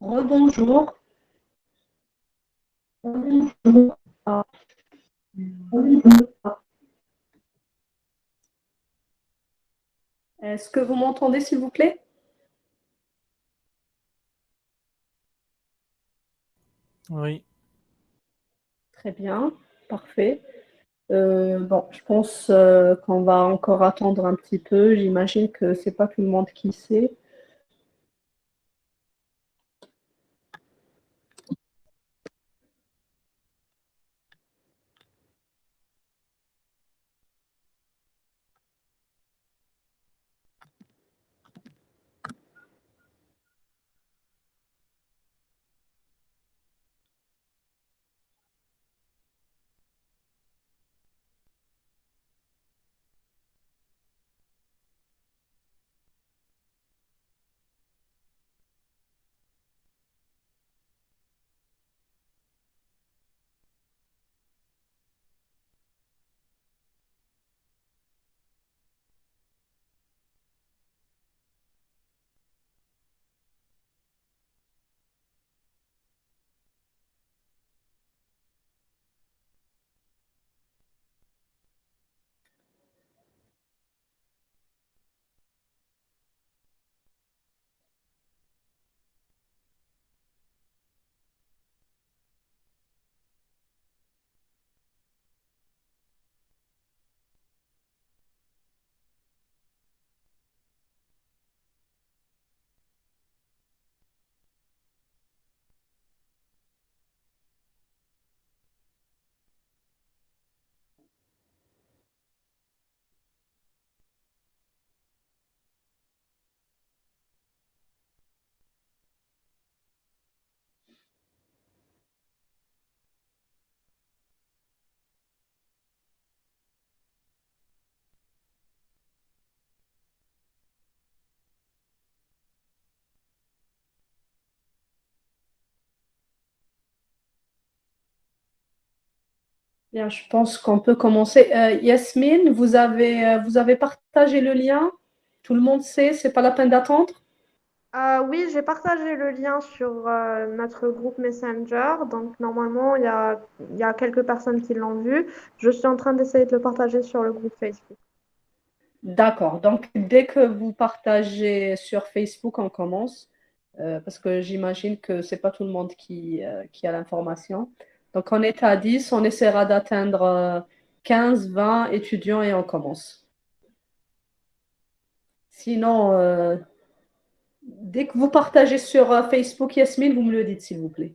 Rebonjour. Rebonjour. Ah, rebonjour. Est-ce que vous m'entendez, s'il vous plaît? Oui, Très bien, parfait. Bon, je pense qu'on va encore attendre un petit peu. J'imagine que c'est pas tout le monde qui sait. Bien, je pense qu'on peut commencer. Yasmine, vous avez partagé le lien? Tout le monde sait, c'est pas la peine d'attendre? Oui, j'ai partagé le lien sur notre groupe Messenger. Donc, normalement, il y a quelques personnes qui l'ont vu. Je suis en train d'essayer de le partager sur le groupe Facebook. D'accord. Donc, dès que vous partagez sur Facebook, on commence, parce que j'imagine que c'est pas tout le monde qui a l'information. Donc, on est à 10, on essaiera d'atteindre 15, 20 étudiants et on commence. Sinon, dès que vous partagez sur Facebook, Yasmine, vous me le dites, s'il vous plaît.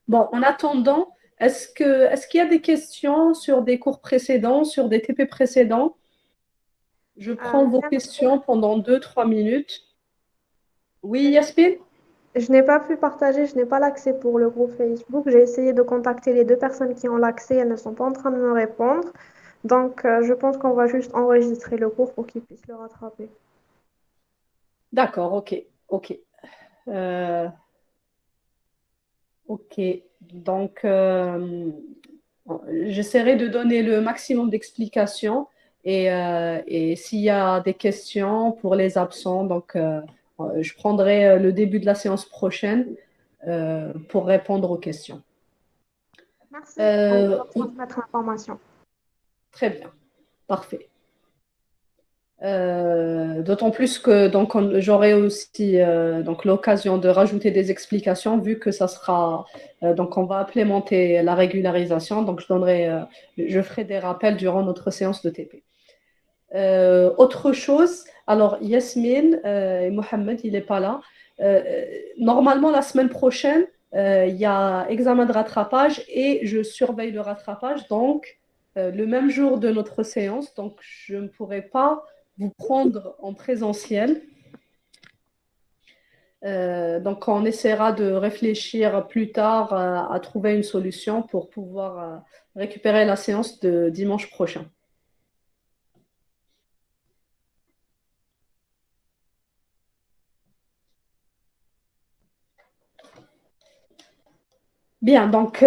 Bon, en attendant, est-ce qu'il y a des questions sur des cours précédents, sur des TP précédents? Je prends vos Bien sûr. questions pendant 2, 3 minutes. Oui, Yasmine? Je n'ai pas pu partager, je n'ai pas l'accès pour le groupe Facebook. J'ai essayé de contacter les deux personnes qui ont l'accès, elles ne sont pas en train de me répondre. Donc, je pense qu'on va juste enregistrer le cours pour qu'ils puissent le rattraper. D'accord, ok, ok. Euh, ok, donc j'essaierai de donner le maximum d'explications. Et s'il y a des questions pour les absents, donc je prendrai le début de la séance prochaine pour répondre aux questions. Merci, on va Euh, transmettre l'information. Très bien, parfait. D'autant plus que donc j'aurai aussi donc l'occasion de rajouter des explications vu que ça sera donc on va implémenter la régularisation, donc je ferai des rappels durant notre séance de TP. Autre chose, alors Yasmine et Mohamed, il n'est pas là. Euh, Normalement, la semaine prochaine, il y a examen de rattrapage et je surveille le rattrapage. Donc, le même jour de notre séance, donc je ne pourrai pas vous prendre en présentiel. Donc, on essaiera de réfléchir plus tard à trouver une solution pour pouvoir récupérer la séance de dimanche prochain. Bien, donc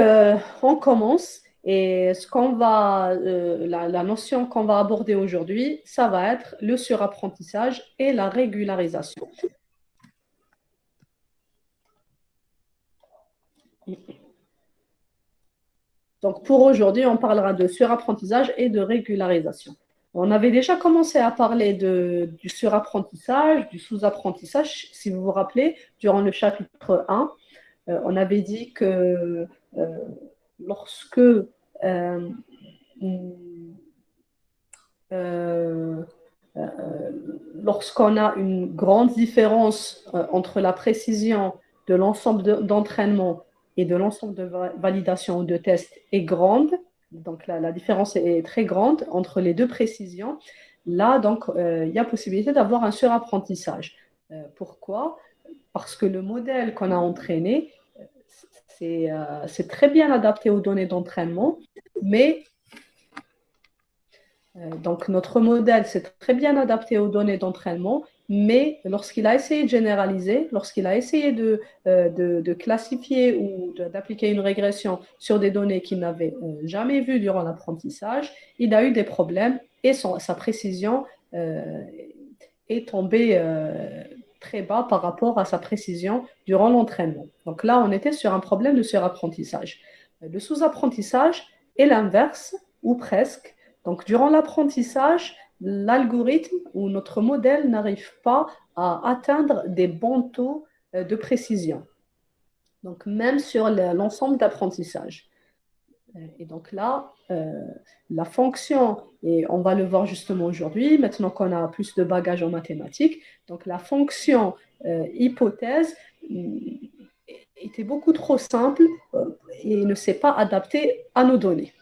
on commence et la notion qu'on va aborder aujourd'hui, ça va être le surapprentissage et la régularisation. Donc pour aujourd'hui, on parlera de surapprentissage et de régularisation. On avait déjà commencé à parler du surapprentissage, du sous-apprentissage, si vous vous rappelez, durant le chapitre 1. On avait dit que euh, lorsque euh, lorsqu'on a une grande différence entre la précision de l'ensemble d'entraînement et de l'ensemble de validation ou de tests est grande, donc la différence est très grande entre les deux précisions, là, donc, il y a possibilité d'avoir un surapprentissage. Pourquoi? Parce que le modèle qu'on a entraîné, c'est très bien adapté aux données d'entraînement, mais donc, notre modèle s'est très bien adapté aux données d'entraînement, mais lorsqu'il a essayé de généraliser, lorsqu'il a essayé de classifier ou d'appliquer une régression sur des données qu'il n'avait jamais vues durant l'apprentissage, il a eu des problèmes et sa précision est tombée très bas par rapport à sa précision durant l'entraînement. Donc là, on était sur un problème de surapprentissage. Le sous-apprentissage est l'inverse, ou presque. Donc, durant l'apprentissage, l'algorithme ou notre modèle n'arrive pas à atteindre des bons taux de précision. Donc, même sur l'ensemble d'apprentissage. Et donc là, la fonction, et on va le voir justement aujourd'hui, maintenant qu'on a plus de bagages en mathématiques, donc la fonction hypothèse était beaucoup trop simple et ne s'est pas adaptée à nos données.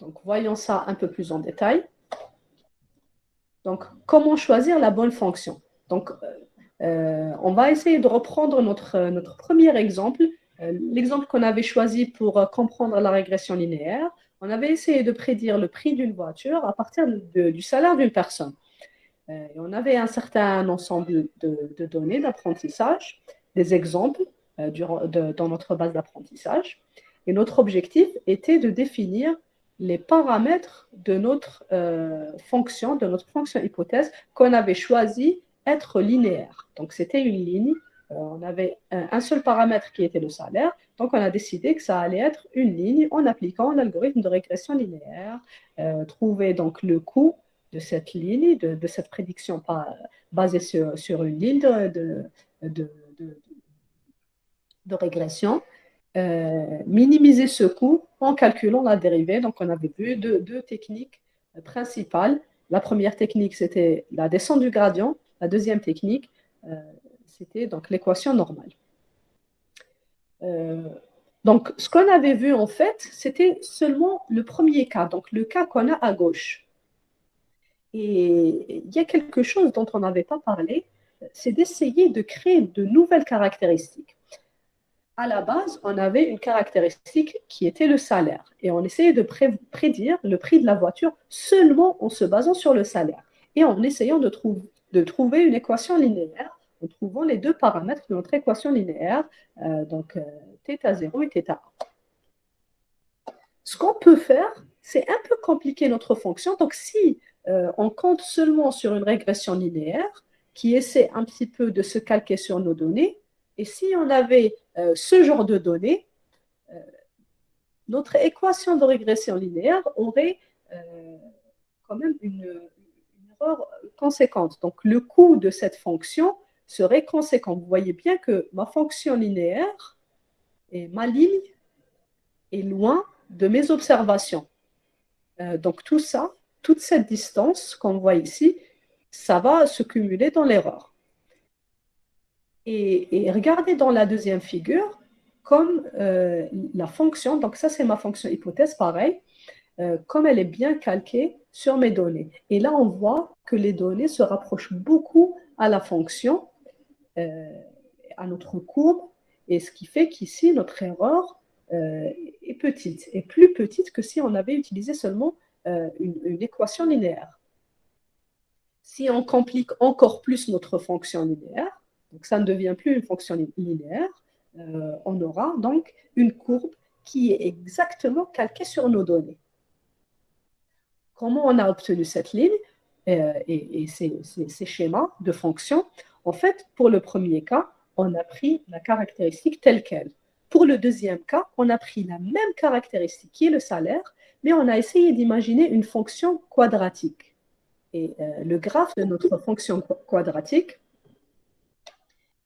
Donc, voyons ça un peu plus en détail. Donc, comment choisir la bonne fonction? Donc, on va essayer de reprendre notre premier exemple, l'exemple qu'on avait choisi pour comprendre la régression linéaire. On avait essayé de prédire le prix d'une voiture à partir du salaire d'une personne. Et on avait un certain ensemble de données d'apprentissage, des exemples dans notre base d'apprentissage. Et notre objectif était de définir les paramètres de notre fonction, hypothèse qu'on avait choisi être linéaire. Donc, c'était une ligne. On avait un seul paramètre qui était le salaire. Donc, on a décidé que ça allait être une ligne en appliquant l'algorithme de régression linéaire, trouver donc le coût de cette ligne, de cette prédiction basée sur une ligne de régression, minimiser ce coût en calculant la dérivée. Donc, on avait vu deux techniques principales. La première technique, c'était la descente du gradient. La deuxième technique, c'était donc l'équation normale. Donc, ce qu'on avait vu, en fait, c'était seulement le premier cas, donc le cas qu'on a à gauche. Et il y a quelque chose dont on n'avait pas parlé, c'est d'essayer de créer de nouvelles caractéristiques. À la base, on avait une caractéristique qui était le salaire. Et on essayait de prédire le prix de la voiture seulement en se basant sur le salaire. Et en essayant de trouver une équation linéaire, en trouvant les deux paramètres de notre équation linéaire, donc θ0 et θ1. ce qu'on peut faire, c'est un peu compliquer notre fonction. Donc, si on compte seulement sur une régression linéaire qui essaie un petit peu de se calquer sur nos données, et si on avait ce genre de données, notre équation de régression linéaire aurait quand même une erreur conséquente. Donc, le coût de cette fonction serait conséquent. Vous voyez bien que ma fonction linéaire et ma ligne est loin de mes observations. Donc, tout ça, toute cette distance qu'on voit ici, ça va se cumuler dans l'erreur. Et regardez dans la deuxième figure, comme la fonction, donc ça c'est ma fonction hypothèse, pareil, comme elle est bien calquée sur mes données. Et là, on voit que les données se rapprochent beaucoup à la fonction, à notre courbe, et ce qui fait qu'ici, notre erreur est petite, et plus petite que si on avait utilisé seulement une équation linéaire. Si on complique encore plus notre fonction linéaire, donc ça ne devient plus une fonction linéaire, on aura donc une courbe qui est exactement calquée sur nos données. Comment on a obtenu cette ligne et ces schémas de fonctions? En fait, pour le premier cas, on a pris la caractéristique telle qu'elle. Pour le deuxième cas, on a pris la même caractéristique qui est le salaire, mais on a essayé d'imaginer une fonction quadratique. Et le graphe de notre fonction quadratique,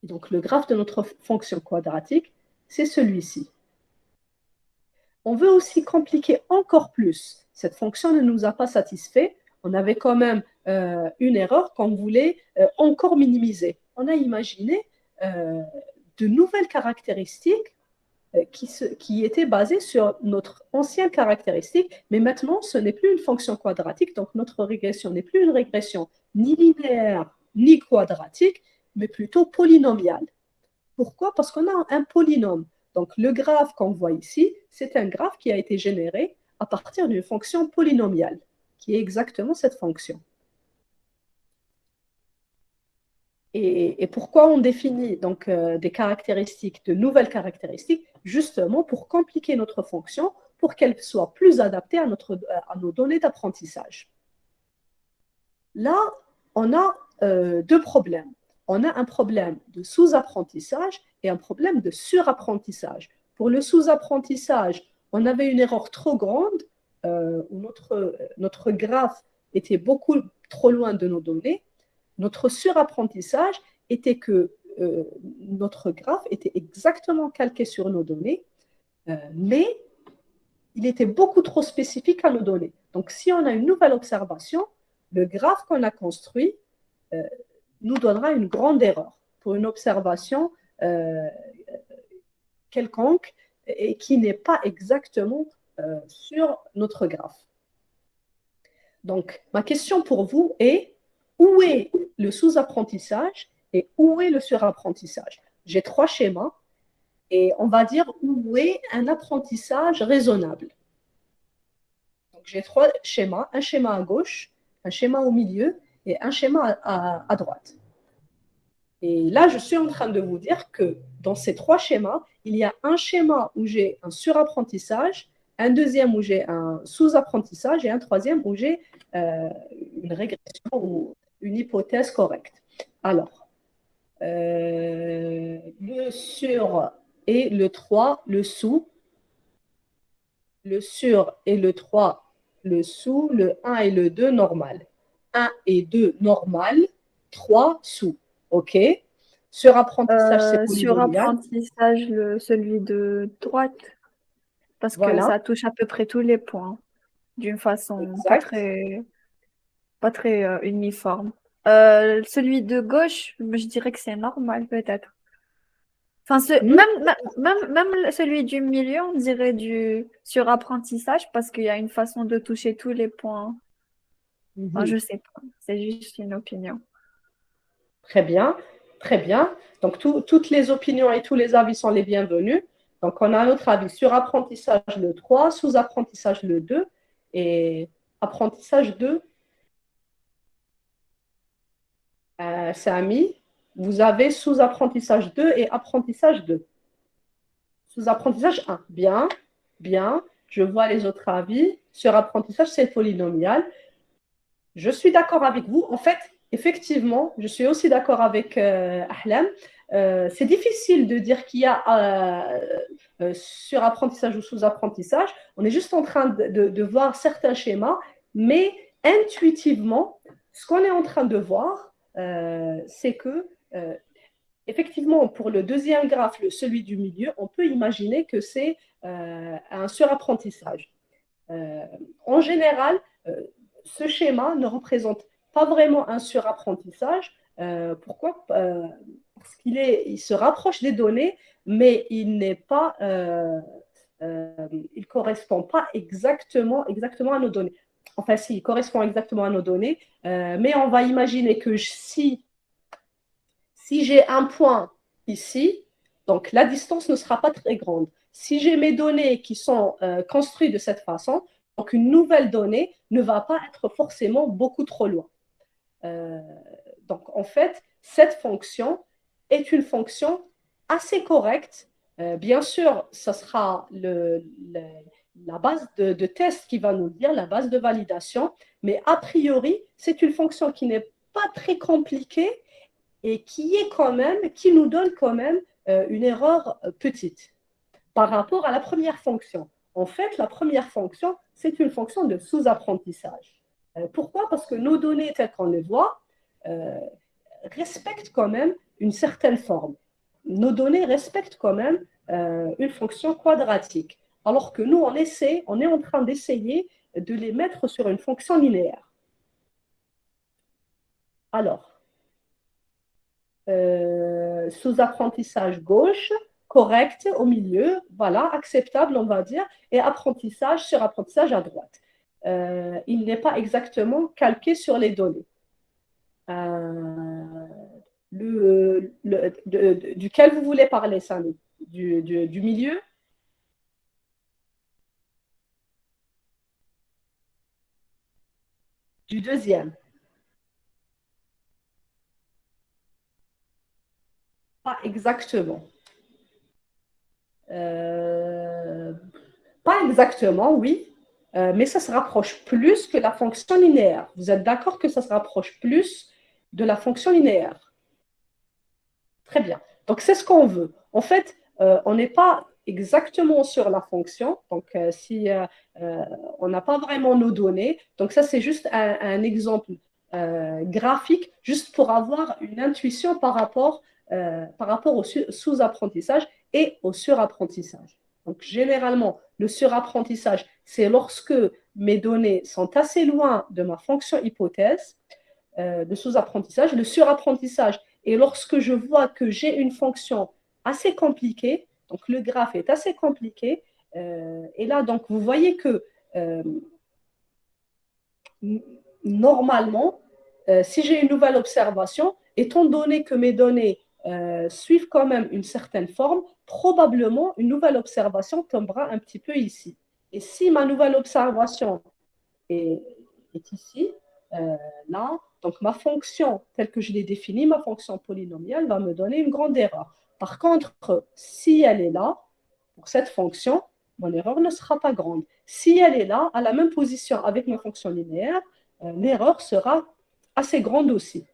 donc le graphe de notre fonction quadratique, c'est celui-ci. On veut aussi compliquer encore plus. Cette fonction ne nous a pas satisfait. On avait quand même une erreur qu'on voulait encore minimiser. On a imaginé de nouvelles caractéristiques qui étaient basées sur notre ancienne caractéristique, mais maintenant, ce n'est plus une fonction quadratique, donc notre régression n'est plus une régression ni linéaire ni quadratique, mais plutôt polynomiale. Pourquoi? Parce qu'on a un polynôme. Donc, le graphe qu'on voit ici, c'est un graphe qui a été généré à partir d'une fonction polynomiale, qui est exactement cette fonction. Et pourquoi on définit donc des caractéristiques, de nouvelles caractéristiques, justement pour compliquer notre fonction, pour qu'elle soit plus adaptée à nos données d'apprentissage. Là, on a deux problèmes. On a un problème de sous-apprentissage et un problème de surapprentissage. Pour le sous-apprentissage, on avait une erreur trop grande où notre graphe était beaucoup trop loin de nos données. Notre surapprentissage était que notre graphe était exactement calqué sur nos données, mais il était beaucoup trop spécifique à nos données. Donc, si on a une nouvelle observation, le graphe qu'on a construit nous donnera une grande erreur pour une observation quelconque et qui n'est pas exactement sur notre graphe. Donc, ma question pour vous est, où est le sous-apprentissage et où est le surapprentissage? J'ai trois schémas et on va dire où est un apprentissage raisonnable. Donc, j'ai trois schémas, un schéma à gauche, un schéma au milieu et un schéma à droite. Et là, je suis en train de vous dire que dans ces trois schémas, il y a un schéma où j'ai un surapprentissage, un deuxième où j'ai un sous-apprentissage et un troisième où j'ai une régression ou une hypothèse correcte. Alors, le sur et le 3, le sous, le sur et le 3, le sous, le 1 et le 2, normal. 1 et 2, normal, 3, sous. OK? Surapprentissage, c'est polynomial. Surapprentissage, celui de droite, parce que ça touche à peu près tous les points, d'une façon pas très uniforme. Celui de gauche, je dirais que c'est normal, peut-être. Enfin, même celui du milieu, on dirait du surapprentissage, parce qu'il y a une façon de toucher tous les points. Enfin, je sais pas, c'est juste une opinion. Très bien, très bien. Donc, toutes les opinions et tous les avis sont les bienvenus. Donc, on a notre avis sur apprentissage le 3, sous-apprentissage le 2 et apprentissage 2. Samy, vous avez sous-apprentissage 2 et apprentissage 2. Sous-apprentissage 1, bien, bien. je vois les autres avis. Surapprentissage, c'est polynomial. Je suis d'accord avec vous. En fait, effectivement, je suis aussi d'accord avec Ahlam. C'est difficile de dire qu'il y a surapprentissage ou sous-apprentissage. On est juste en train de voir certains schémas, mais intuitivement, ce qu'on est en train de voir, c'est que, effectivement, pour le deuxième graphe, celui du milieu, on peut imaginer que c'est un surapprentissage. En général, ce schéma ne représente pas vraiment un surapprentissage. Pourquoi? Parce il se rapproche des données, mais il n'est pas, il correspond pas exactement à nos données. Enfin, si, il correspond exactement à nos données, mais on va imaginer que si j'ai un point ici, donc la distance ne sera pas très grande. Si j'ai mes données qui sont construites de cette façon, donc une nouvelle donnée ne va pas être forcément beaucoup trop loin. Donc en fait, cette fonction est une fonction assez correcte. Bien sûr, ce sera la base de test qui va nous dire, la base de validation, mais a priori, c'est une fonction qui n'est pas très compliquée et qui nous donne quand même une erreur petite par rapport à la première fonction. En fait, la première fonction, c'est une fonction de sous-apprentissage. Pourquoi? Parce que nos données telles qu'on les voit respectent quand même une certaine forme. Nos données respectent quand même une fonction quadratique, alors que nous, on est en train d'essayer de les mettre sur une fonction linéaire. Alors, sous-apprentissage gauche, correct au milieu, voilà, acceptable, on va dire, et apprentissage sur apprentissage à droite. Il n'est pas exactement calqué sur les données. Duquel vous voulez parler, Samy? Du milieu? Du deuxième? Pas exactement. Pas exactement, oui, mais ça se rapproche plus que la fonction linéaire. Vous êtes d'accord que ça se rapproche plus de la fonction linéaire? Très bien. Donc, c'est ce qu'on veut. En fait, on n'est pas exactement sur la fonction. Donc, si on n'a pas vraiment nos données, donc ça, c'est juste un exemple graphique, juste pour avoir une intuition par rapport au sous-apprentissage et au surapprentissage. Donc, généralement, le surapprentissage, c'est lorsque mes données sont assez loin de ma fonction hypothèse de sous-apprentissage. Le surapprentissage est lorsque je vois que j'ai une fonction assez compliquée, donc le graphe est assez compliqué, et là, donc, vous voyez que normalement, si j'ai une nouvelle observation, étant donné que mes données suivent quand même une certaine forme, probablement une nouvelle observation tombera un petit peu ici. Et si ma nouvelle observation est ici, là, donc ma fonction telle que je l'ai définie, ma fonction polynomiale, va me donner une grande erreur. Par contre, si elle est là, pour cette fonction, mon erreur ne sera pas grande. Si elle est là, à la même position avec ma fonction linéaire, l'erreur sera assez grande aussi.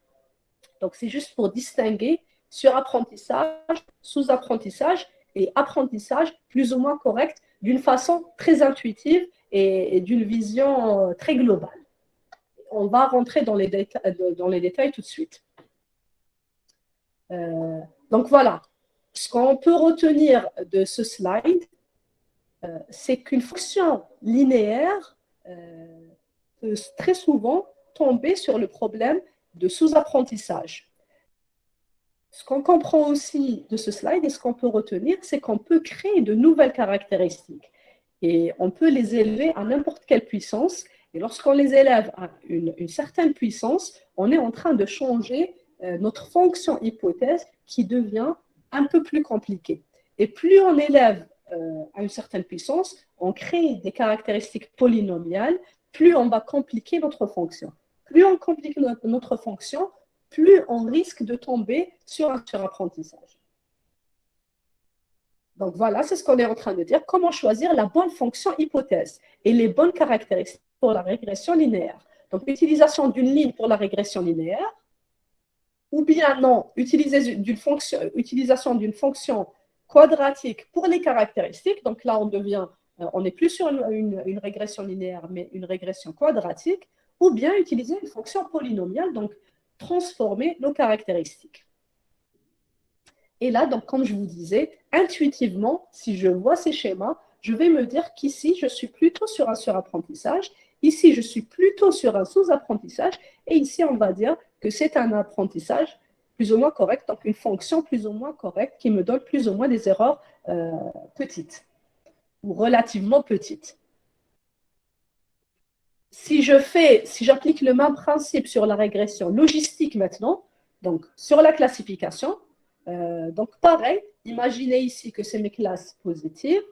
Donc, c'est juste pour distinguer surapprentissage, sous-apprentissage et apprentissage plus ou moins correct d'une façon très intuitive et d'une vision très globale. On va rentrer dans les détails tout de suite. Donc, voilà. Ce qu'on peut retenir de ce slide, c'est qu'une fonction linéaire peut très souvent tomber sur le problème de sous-apprentissage. Ce qu'on comprend aussi de ce slide et ce qu'on peut retenir, c'est qu'on peut créer de nouvelles caractéristiques et on peut les élever à n'importe quelle puissance. Et lorsqu'on les élève à une certaine puissance, on est en train de changer notre fonction hypothèse qui devient un peu plus compliquée. Et plus on élève à une certaine puissance, on crée des caractéristiques polynomiales, plus on va compliquer notre fonction. Plus on complique notre fonction, plus on risque de tomber sur un surapprentissage. Donc voilà, c'est ce qu'on est en train de dire. Comment choisir la bonne fonction hypothèse et les bonnes caractéristiques pour la régression linéaire. Donc, utilisation d'une ligne pour la régression linéaire, ou bien non, utilisation d'une fonction quadratique pour les caractéristiques. Donc là, on n'est plus sur une régression linéaire, mais une régression quadratique, ou bien utiliser une fonction polynomiale, donc transformer nos caractéristiques. Et là, donc, comme je vous disais, intuitivement, si je vois ces schémas, je vais me dire qu'ici, je suis plutôt sur un surapprentissage, ici, je suis plutôt sur un sous-apprentissage, et ici, on va dire que c'est un apprentissage plus ou moins correct, donc une fonction plus ou moins correcte qui me donne plus ou moins des erreurs petites ou relativement petites. Si j'applique le même principe sur la régression logistique maintenant, donc sur la classification, donc pareil, imaginez ici que c'est mes classes positives,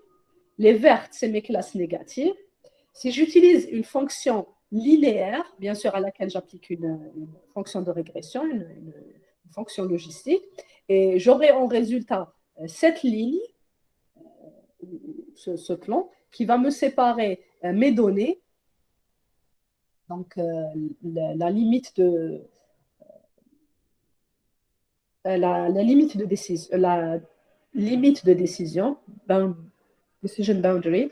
les vertes, c'est mes classes négatives. Si j'utilise une fonction linéaire, bien sûr à laquelle j'applique une fonction de régression, une fonction logistique, et j'aurai en résultat cette ligne, ce plan, qui va me séparer mes données, donc la limite de décision, decision boundary.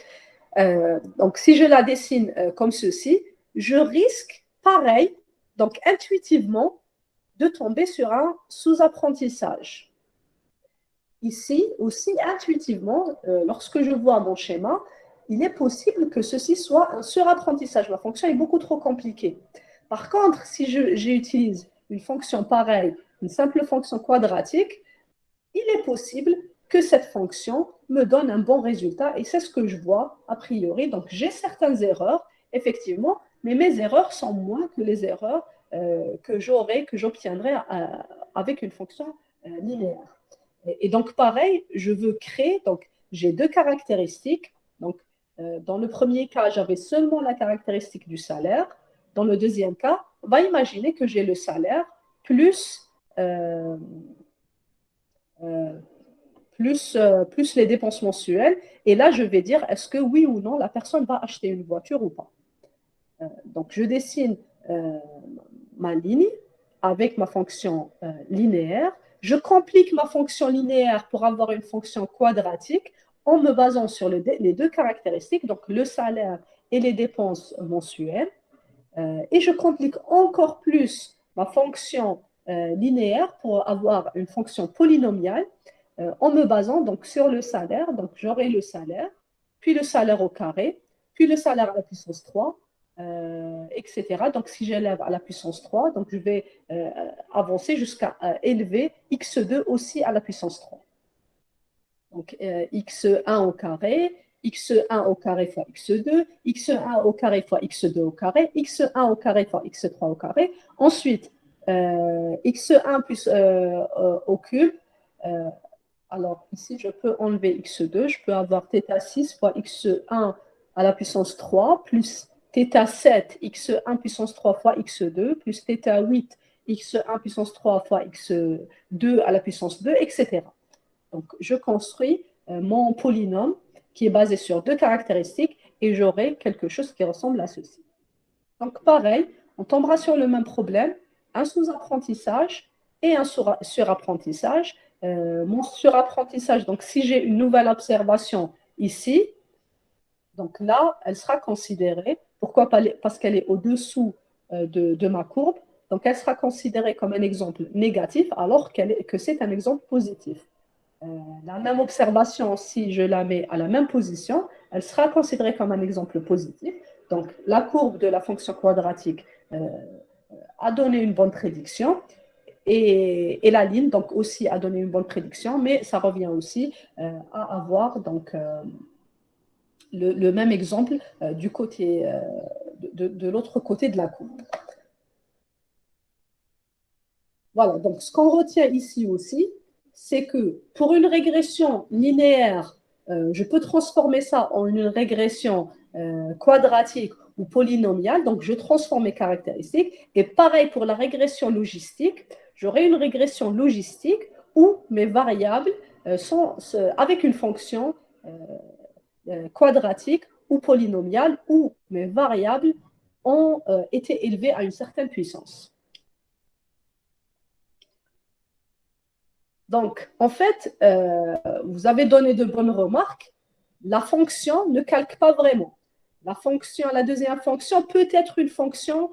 Donc, si je la dessine comme ceci, je risque, pareil, donc intuitivement, de tomber sur un sous-apprentissage. Ici, aussi intuitivement, lorsque je vois mon schéma, il est possible que ceci soit un surapprentissage. La fonction est beaucoup trop compliquée. Par contre, si j'utilise une fonction pareille, une simple fonction quadratique, il est possible que cette fonction me donne un bon résultat et c'est ce que je vois a priori. Donc, j'ai certaines erreurs, effectivement, mais mes erreurs sont moins que les erreurs que j'obtiendrai avec une fonction linéaire. Et donc, pareil, je veux créer, donc j'ai deux caractéristiques. Donc, dans le premier cas, j'avais seulement la caractéristique du salaire. Dans le deuxième cas, on va imaginer que j'ai le salaire plus les dépenses mensuelles. Et là, je vais dire, est-ce que oui ou non, la personne va acheter une voiture ou pas. Donc, je dessine ma ligne avec ma fonction linéaire. Je complique ma fonction linéaire pour avoir une fonction quadratique en me basant sur les deux caractéristiques, donc le salaire et les dépenses mensuelles. Et je complique encore plus ma fonction linéaire pour avoir une fonction polynomiale en me basant donc sur le salaire. Donc, j'aurai le salaire, puis le salaire au carré, puis le salaire à la puissance 3, etc. Donc, si j'élève à la puissance 3, donc je vais avancer jusqu'à élever x2 aussi à la puissance 3. Donc, x1 au carré, x1 au carré fois x2, x1 au carré fois x2 au carré, x1 au carré fois x3 au carré. Ensuite, x1 plus au cube. Alors, ici, je peux enlever x2. Je peux avoir θ6 fois x1 à la puissance 3 plus θ7 x1 puissance 3 fois x2 plus θ8 x1 puissance 3 fois x2 à la puissance 2, etc. Donc, je construis mon polynôme qui est basé sur deux caractéristiques et j'aurai quelque chose qui ressemble à ceci. Donc, pareil, on tombera sur le même problème, un sous-apprentissage et un surapprentissage. Mon surapprentissage, donc si j'ai une nouvelle observation ici, donc là, elle sera considérée, pourquoi pas, parce qu'elle est au-dessous de ma courbe, donc elle sera considérée comme un exemple négatif alors que c'est un exemple positif. La même observation, si je la mets à la même position, elle sera considérée comme un exemple positif. Donc, la courbe de la fonction quadratique a donné une bonne prédiction et la ligne, donc, aussi a donné une bonne prédiction, mais ça revient aussi à avoir donc, le même exemple du côté, de l'autre côté de la courbe. Voilà, donc ce qu'on retient ici aussi, c'est que pour une régression linéaire, je peux transformer ça en une régression quadratique ou polynomiale, donc je transforme mes caractéristiques. Et pareil pour la régression logistique, j'aurai une régression logistique où mes variables avec une fonction quadratique ou polynomiale où mes variables ont été élevées à une certaine puissance. Donc, en fait, vous avez donné de bonnes remarques. La fonction ne calque pas vraiment. La deuxième fonction peut être une fonction,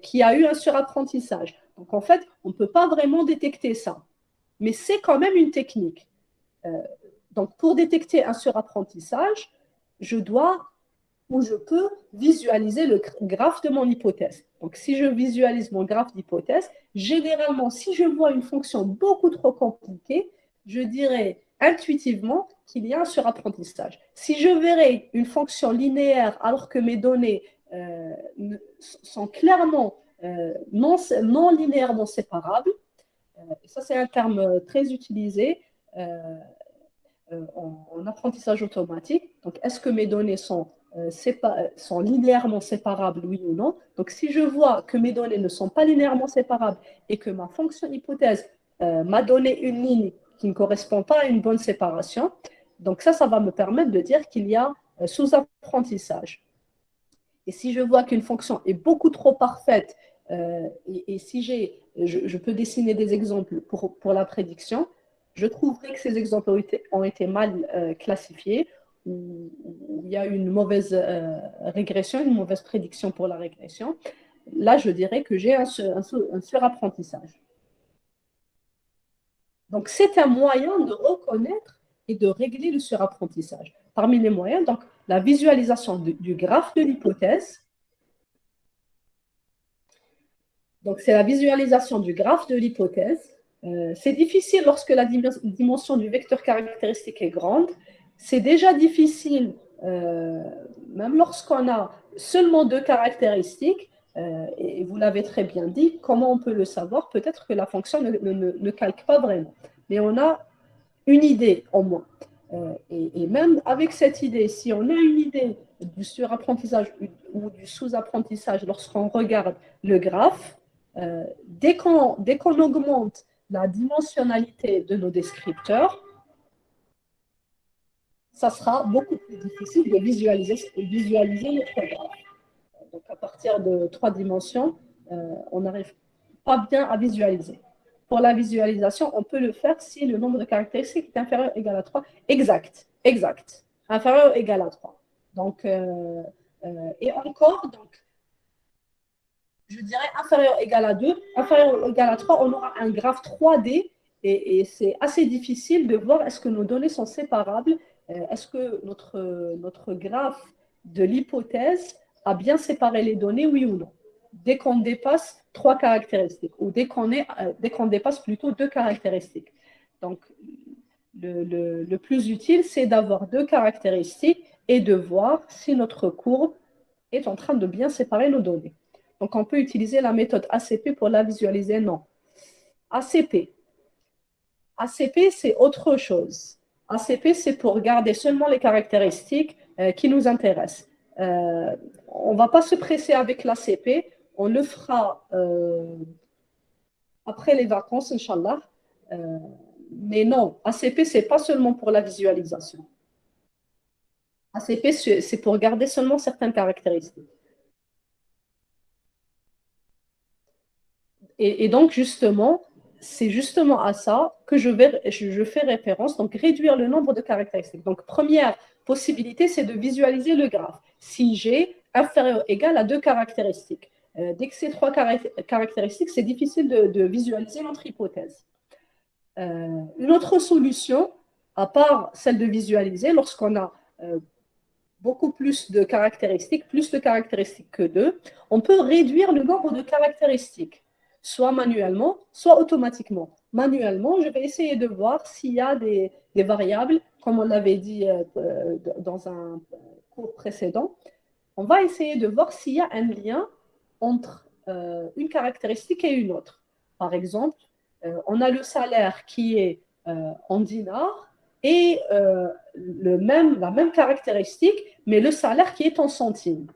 qui a eu un surapprentissage. Donc, en fait, on ne peut pas vraiment détecter ça. Mais c'est quand même une technique. Donc, pour détecter un surapprentissage, je peux visualiser le graphe de mon hypothèse. Donc, si je visualise mon graphe d'hypothèse, généralement, si je vois une fonction beaucoup trop compliquée, je dirais intuitivement qu'il y a un surapprentissage. Si je verrais une fonction linéaire alors que mes données sont clairement non linéairement séparables, et ça c'est un terme très utilisé en apprentissage automatique. Donc, est-ce que mes données sont linéairement séparables, oui ou non? Donc, si je vois que mes données ne sont pas linéairement séparables et que ma fonction hypothèse m'a donné une ligne qui ne correspond pas à une bonne séparation, donc ça va me permettre de dire qu'il y a sous-apprentissage. Et si je vois qu'une fonction est beaucoup trop parfaite, et si je peux dessiner des exemples pour la prédiction, je trouverai que ces exemples ont été mal classifiés, où il y a une mauvaise régression, une mauvaise prédiction pour la régression. Là, je dirais que j'ai un surapprentissage. Donc, c'est un moyen de reconnaître et de régler le surapprentissage. Parmi les moyens, donc, la visualisation du graphe de l'hypothèse. Donc, c'est la visualisation du graphe de l'hypothèse. C'est difficile lorsque la dimension du vecteur caractéristique est grande. C'est déjà difficile, même lorsqu'on a seulement 2 caractéristiques, et vous l'avez très bien dit, comment on peut le savoir? Peut-être que la fonction ne calque pas vraiment, mais on a une idée au moins. Et même avec cette idée, si on a une idée du surapprentissage ou du sous-apprentissage lorsqu'on regarde le graphe, dès qu'on augmente la dimensionnalité de nos descripteurs, ça sera beaucoup plus difficile de visualiser notre graphe. Donc, à partir de 3 dimensions, on n'arrive pas bien à visualiser. Pour la visualisation, on peut le faire si le nombre de caractéristiques est inférieur ou égal à 3. Exact. Inférieur ou égal à 3. Donc, et encore, donc, je dirais inférieur ou égal à 2, inférieur ou égal à 3, on aura un graphe 3D et c'est assez difficile de voir est-ce que nos données sont séparables, est-ce que notre graphe de l'hypothèse a bien séparé les données, oui ou non. Dès qu'on dépasse 3 caractéristiques ou dès qu'on dépasse plutôt 2 caractéristiques. Donc, le plus utile, c'est d'avoir 2 caractéristiques et de voir si notre courbe est en train de bien séparer nos données. Donc, on peut utiliser la méthode ACP pour la visualiser. Non. ACP, c'est autre chose. ACP, c'est pour garder seulement les caractéristiques qui nous intéressent. On ne va pas se presser avec l'ACP. On le fera après les vacances, Inch'Allah. Mais non, ACP, ce n'est pas seulement pour la visualisation. ACP, c'est pour garder seulement certaines caractéristiques. Et donc, justement, c'est justement à ça que je fais référence, donc réduire le nombre de caractéristiques. Donc, première possibilité, c'est de visualiser le graphe. Si j'ai inférieur ou égal à 2 caractéristiques. Dès que c'est 3 caractéristiques, c'est difficile de visualiser notre hypothèse. Une autre solution, à part celle de visualiser, lorsqu'on a beaucoup plus de caractéristiques que 2, on peut réduire le nombre de caractéristiques, soit manuellement, soit automatiquement. Manuellement, je vais essayer de voir s'il y a des variables, comme on l'avait dit dans un cours précédent. On va essayer de voir s'il y a un lien entre une caractéristique et une autre. Par exemple, on a le salaire qui est en dinars et la même caractéristique, mais le salaire qui est en centimes.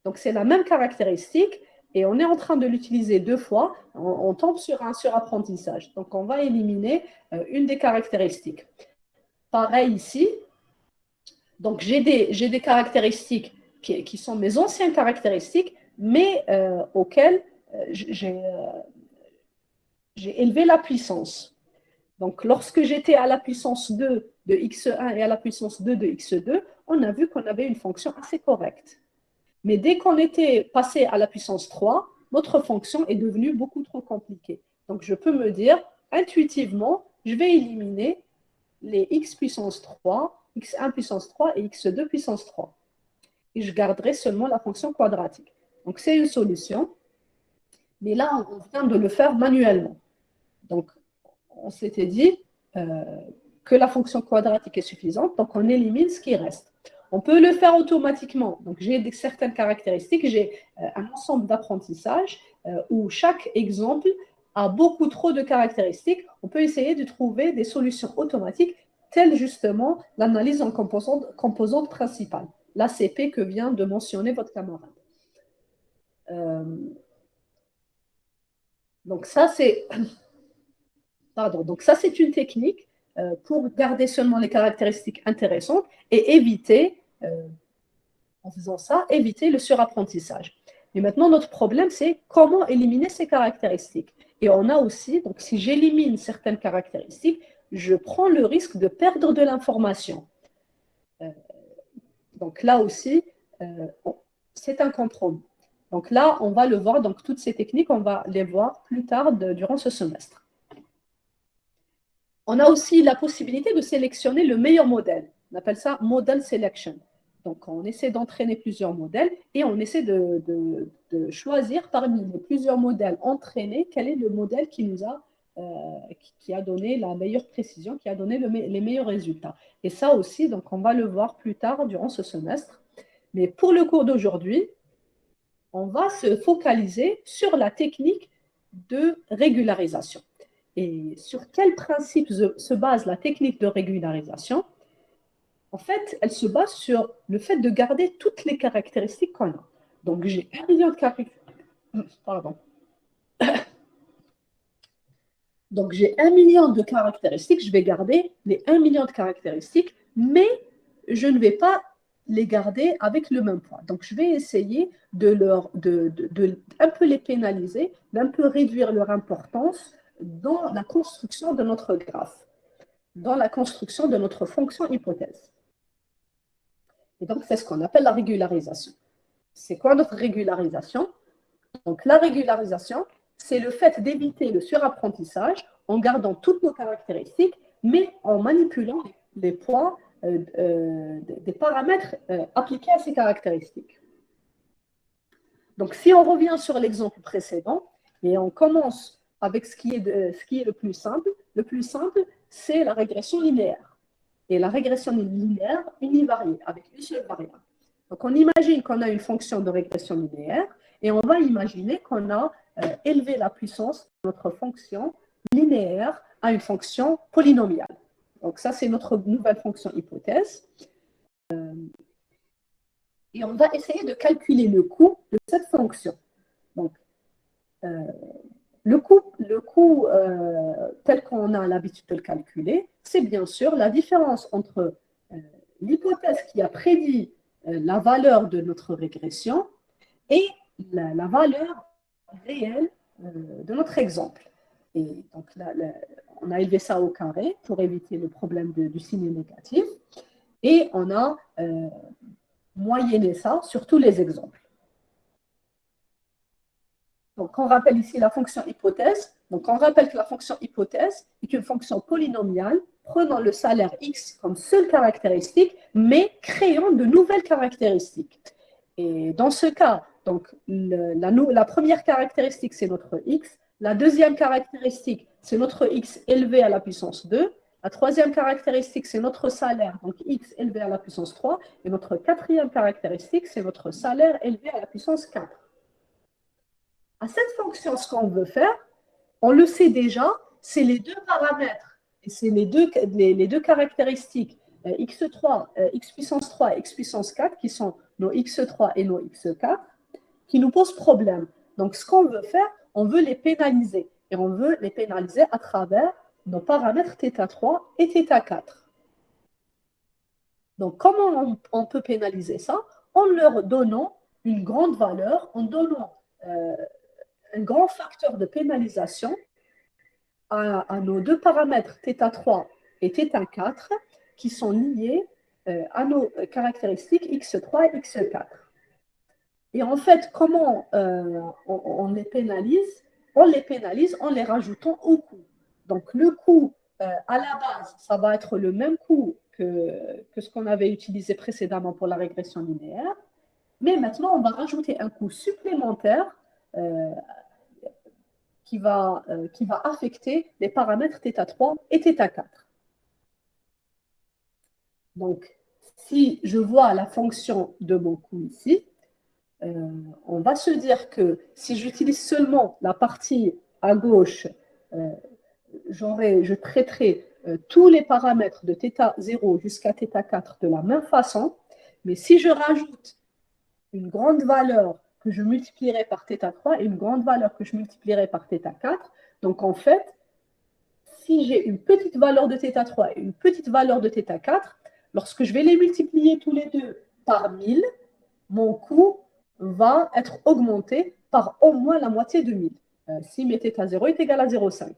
Donc, c'est la même caractéristique, et on est en train de l'utiliser 2 fois, on tombe sur un surapprentissage. Donc, on va éliminer une des caractéristiques. Pareil ici. Donc, j'ai des caractéristiques qui sont mes anciennes caractéristiques, mais auxquelles j'ai élevé la puissance. Donc, lorsque j'étais à la puissance 2 de x1 et à la puissance 2 de x2, on a vu qu'on avait une fonction assez correcte. Mais dès qu'on était passé à la puissance 3, notre fonction est devenue beaucoup trop compliquée. Donc, je peux me dire, intuitivement, je vais éliminer les x puissance 3, x1 puissance 3 et x2 puissance 3. Et je garderai seulement la fonction quadratique. Donc, c'est une solution. Mais là, on vient de le faire manuellement. Donc, on s'était dit que la fonction quadratique est suffisante, donc on élimine ce qui reste. On peut le faire automatiquement. Donc, j'ai certaines caractéristiques, j'ai un ensemble d'apprentissages où chaque exemple a beaucoup trop de caractéristiques. On peut essayer de trouver des solutions automatiques, telles justement l'analyse en composante principale, l'ACP que vient de mentionner votre camarade. Donc, ça, c'est une technique pour garder seulement les caractéristiques intéressantes et éviter, en faisant ça, éviter le surapprentissage. Mais maintenant, notre problème, c'est comment éliminer ces caractéristiques. Et on a aussi, donc si j'élimine certaines caractéristiques, je prends le risque de perdre de l'information. Donc là aussi, c'est un compromis. Donc là, on va le voir, donc toutes ces techniques, on va les voir plus tard durant ce semestre. On a aussi la possibilité de sélectionner le meilleur modèle. On appelle ça model selection. Donc, on essaie d'entraîner plusieurs modèles et on essaie de choisir parmi les plusieurs modèles entraînés quel est le modèle qui a donné la meilleure précision, qui a donné les meilleurs résultats. Et ça aussi, donc, on va le voir plus tard durant ce semestre. Mais pour le cours d'aujourd'hui, on va se focaliser sur la technique de régularisation. Et sur quel principe se base la technique de régularisation? En fait, elle se base sur le fait de garder toutes les caractéristiques qu'on a. Donc, j'ai 1 million de caractéristiques. Pardon. Donc, j'ai 1 million de caractéristiques. Je vais garder les 1 million de caractéristiques, mais je ne vais pas les garder avec le même poids. Donc, je vais essayer de un peu les pénaliser, d'un peu réduire leur importance dans la construction de notre graphe, dans la construction de notre fonction hypothèse. Et donc, c'est ce qu'on appelle la régularisation. C'est quoi notre régularisation? Donc, la régularisation, c'est le fait d'éviter le surapprentissage en gardant toutes nos caractéristiques, mais en manipulant les poids des paramètres appliqués à ces caractéristiques. Donc, si on revient sur l'exemple précédent, et on commence avec ce qui est le plus simple, c'est la régression linéaire. Et la régression linéaire univariée, avec une seule variable. Donc, on imagine qu'on a une fonction de régression linéaire, et on va imaginer qu'on a élevé la puissance de notre fonction linéaire à une fonction polynomiale. Donc, ça, c'est notre nouvelle fonction hypothèse. Et on va essayer de calculer le coût de cette fonction. Donc, le coût tel qu'on a l'habitude de le calculer, c'est bien sûr la différence entre l'hypothèse qui a prédit la valeur de notre régression et la valeur réelle de notre exemple. Et donc, on a élevé ça au carré pour éviter le problème du signe négatif. Et on a moyenné ça sur tous les exemples. Donc, on rappelle ici la fonction hypothèse. Donc, on rappelle que la fonction hypothèse est une fonction polynomiale prenant le salaire x comme seule caractéristique, mais créant de nouvelles caractéristiques. Et dans ce cas, donc, la première caractéristique, c'est notre x. La deuxième caractéristique, c'est notre x élevé à la puissance 2. La troisième caractéristique, c'est notre salaire, donc x élevé à la puissance 3. Et notre quatrième caractéristique, c'est notre salaire élevé à la puissance 4. À cette fonction, ce qu'on veut faire, on le sait déjà, c'est les deux paramètres, et c'est les deux caractéristiques, x3, x puissance 3 et x puissance 4, qui sont nos x3 et nos x4, qui nous posent problème. Donc, ce qu'on veut faire, on veut les pénaliser. Et on veut les pénaliser à travers nos paramètres θ3 et θ4. Donc, comment on peut pénaliser ça? En leur donnant une grande valeur, en donnant un grand facteur de pénalisation à nos deux paramètres θ3 et θ4 qui sont liés à nos caractéristiques x3 et x4. Et en fait, comment on les pénalise? On les pénalise en les rajoutant au coût. Donc, le coût, à la base, ça va être le même coût que ce qu'on avait utilisé précédemment pour la régression linéaire. Mais maintenant, on va rajouter un coût supplémentaire qui va affecter les paramètres θ3 et θ4. Donc, si je vois la fonction de mon coût ici, on va se dire que si j'utilise seulement la partie à gauche, je traiterai tous les paramètres de θ0 jusqu'à θ4 de la même façon. Mais si je rajoute une grande valeur que je multiplierai par θ3 et une grande valeur que je multiplierai par θ4, donc en fait, si j'ai une petite valeur de θ3 et une petite valeur de θ4, lorsque je vais les multiplier tous les deux par 1000, mon coût va être augmenté par au moins la moitié de 1000. Si mes θ0 est égal à 0,5.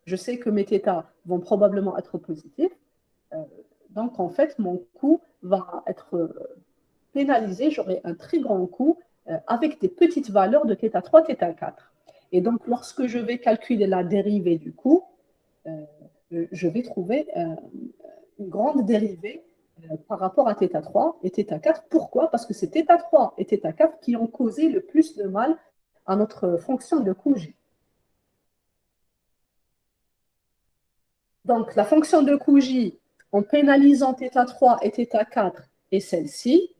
Je sais que mes θ vont probablement être positifs. Donc, en fait, mon coût va être pénalisé. J'aurai un très grand coût avec des petites valeurs de θ3, θ4. Et donc, lorsque je vais calculer la dérivée du coût, je vais trouver une grande dérivée par rapport à θ3 et θ4. Pourquoi? Parce que c'est θ3 et θ4 qui ont causé le plus de mal à notre fonction de coût J. Donc, la fonction de coût J, en pénalisant θ3 et θ4, est celle-ci.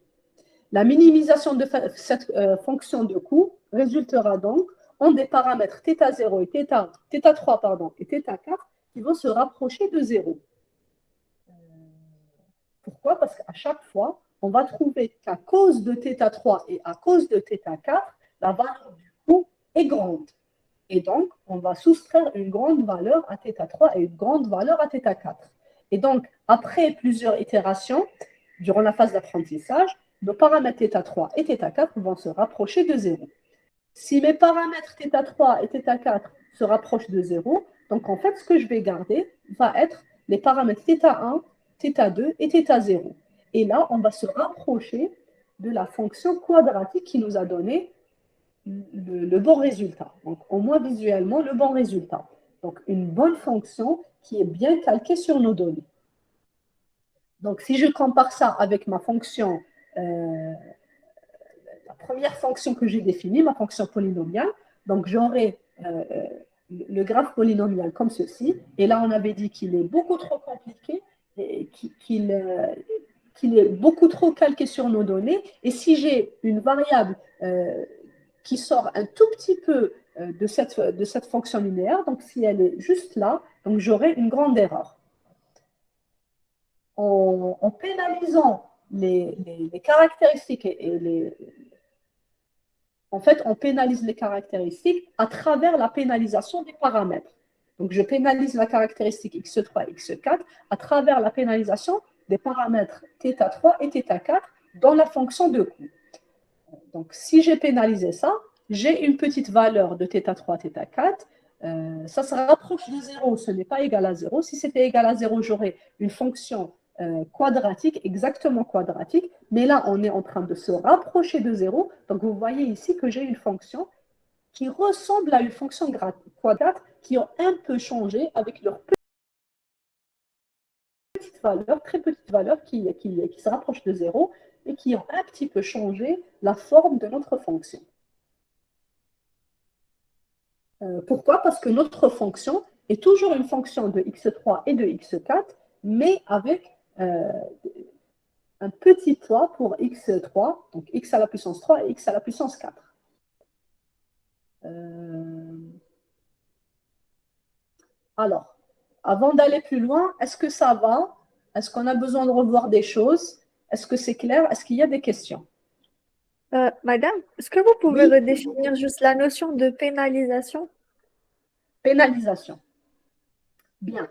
La minimisation de cette fonction de coût résultera donc en des paramètres θ0 et θ3 et θ4 qui vont se rapprocher de 0. Pourquoi? Parce qu'à chaque fois, on va trouver qu'à cause de θ3 et à cause de θ4, la valeur du coût est grande. Et donc, on va soustraire une grande valeur à θ3 et une grande valeur à θ4. Et donc, après plusieurs itérations, durant la phase d'apprentissage, nos paramètres θ3 et θ4 vont se rapprocher de 0. Si mes paramètres θ3 et θ4 se rapprochent de 0, donc en fait, ce que je vais garder va être les paramètres θ1, θ2 et θ0. Et là, on va se rapprocher de la fonction quadratique qui nous a donné le bon résultat. Donc, au moins visuellement, le bon résultat. Donc, une bonne fonction qui est bien calquée sur nos données. Donc, si je compare ça avec ma fonction, la première fonction que j'ai définie, ma fonction polynomiale, donc j'aurai le graphe polynomial comme ceci. Et là, on avait dit qu'il est beaucoup trop compliqué, qu'il est beaucoup trop calqué sur nos données. Et si j'ai une variable qui sort un tout petit peu de cette fonction linéaire, donc si elle est juste là, donc j'aurai une grande erreur. En pénalisant les caractéristiques en fait, on pénalise les caractéristiques à travers la pénalisation des paramètres. Donc, je pénalise la caractéristique x3 et x4 à travers la pénalisation des paramètres θ3 et θ4 dans la fonction de coût. Donc, si j'ai pénalisé ça, j'ai une petite valeur de θ3, θ4. Ça se rapproche de 0, ce n'est pas égal à 0. Si c'était égal à 0, j'aurais une fonction quadratique, exactement quadratique. Mais là, on est en train de se rapprocher de 0. Donc, vous voyez ici que j'ai une fonction qui ressemble à une fonction quadrate qui ont un peu changé avec leur petite valeur, très petite valeur qui se rapproche de 0 et qui ont un petit peu changé la forme de notre fonction. Pourquoi? Parce que notre fonction est toujours une fonction de x3 et de x4, mais avec un petit poids pour x3, donc x à la puissance 3 et x à la puissance 4. Alors, avant d'aller plus loin, est-ce que ça va? Est-ce qu'on a besoin de revoir des choses? Est-ce que c'est clair? Est-ce qu'il y a des questions? Madame, est-ce que vous pouvez Oui, redéfinir juste la notion de pénalisation? pénalisation. Bien.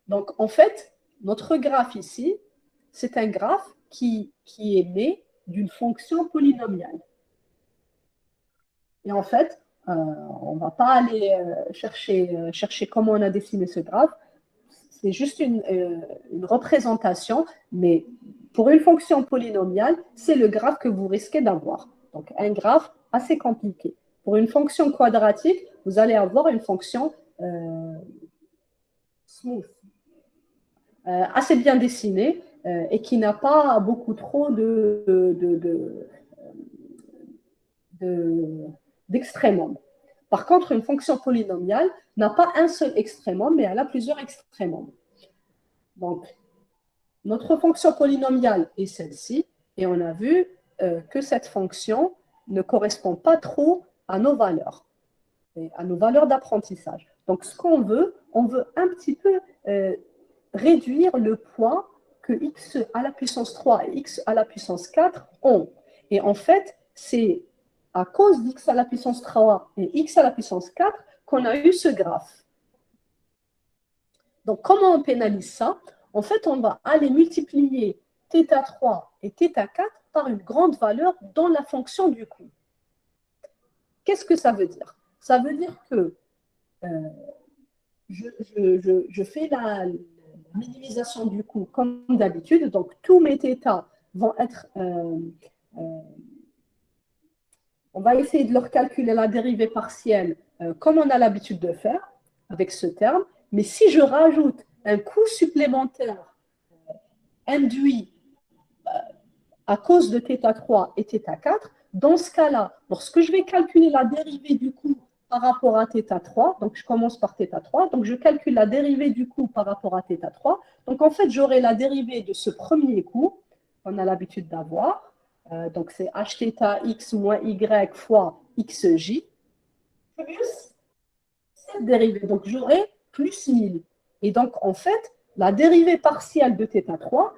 Donc, en fait, notre graphe ici, c'est un graphe qui est né d'une fonction polynomiale. Et en fait, on ne va pas aller chercher comment on a dessiné ce graphe. C'est juste une représentation, mais pour une fonction polynomiale, c'est le graphe que vous risquez d'avoir. Donc, un graphe assez compliqué. Pour une fonction quadratique, vous allez avoir une fonction smooth, assez bien dessinée et qui n'a pas beaucoup trop d'extrémum. Par contre, une fonction polynomiale n'a pas un seul extrémum, mais elle a plusieurs extrémums. Donc, notre fonction polynomiale est celle-ci, et on a vu que cette fonction ne correspond pas trop à nos valeurs, et à nos valeurs d'apprentissage. Donc, ce qu'on veut, on veut un petit peu réduire le poids que x à la puissance 3 et x à la puissance 4 ont. Et en fait, c'est à cause d'x à la puissance 3 et x à la puissance 4 qu'on a eu ce graphe. Donc, comment on pénalise ça? En fait, on va aller multiplier θ3 et θ4 par une grande valeur dans la fonction du coût. Qu'est-ce que ça veut dire? Ça veut dire que je fais la minimisation du coût comme d'habitude. Donc, tous mes θ vont être... on va essayer de leur calculer la dérivée partielle comme on a l'habitude de faire avec ce terme. Mais si je rajoute un coût supplémentaire induit à cause de θ3 et θ4, dans ce cas-là, lorsque je vais calculer la dérivée du coût par rapport à θ3, donc je commence par θ3, donc je calcule la dérivée du coût par rapport à θ3, donc en fait j'aurai la dérivée de ce premier coût qu'on a l'habitude d'avoir, donc c'est hθx moins y fois xj, plus cette dérivée, donc j'aurai plus 1000. Et donc en fait, la dérivée partielle de θ3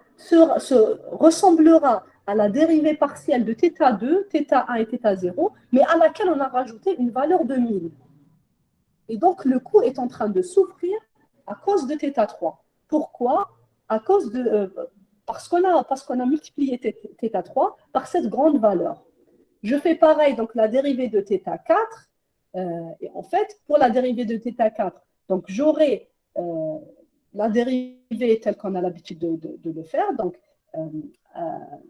ressemblera à la dérivée partielle de θ2, θ1 et θ0, mais à laquelle on a rajouté une valeur de 1000. Et donc, le coût est en train de souffrir à cause de θ3. Pourquoi? À cause de, parce qu'on a multiplié θ3 par cette grande valeur. Je fais pareil, donc la dérivée de θ4, et en fait, pour la dérivée de θ4, donc j'aurai la dérivée telle qu'on a l'habitude de le faire, donc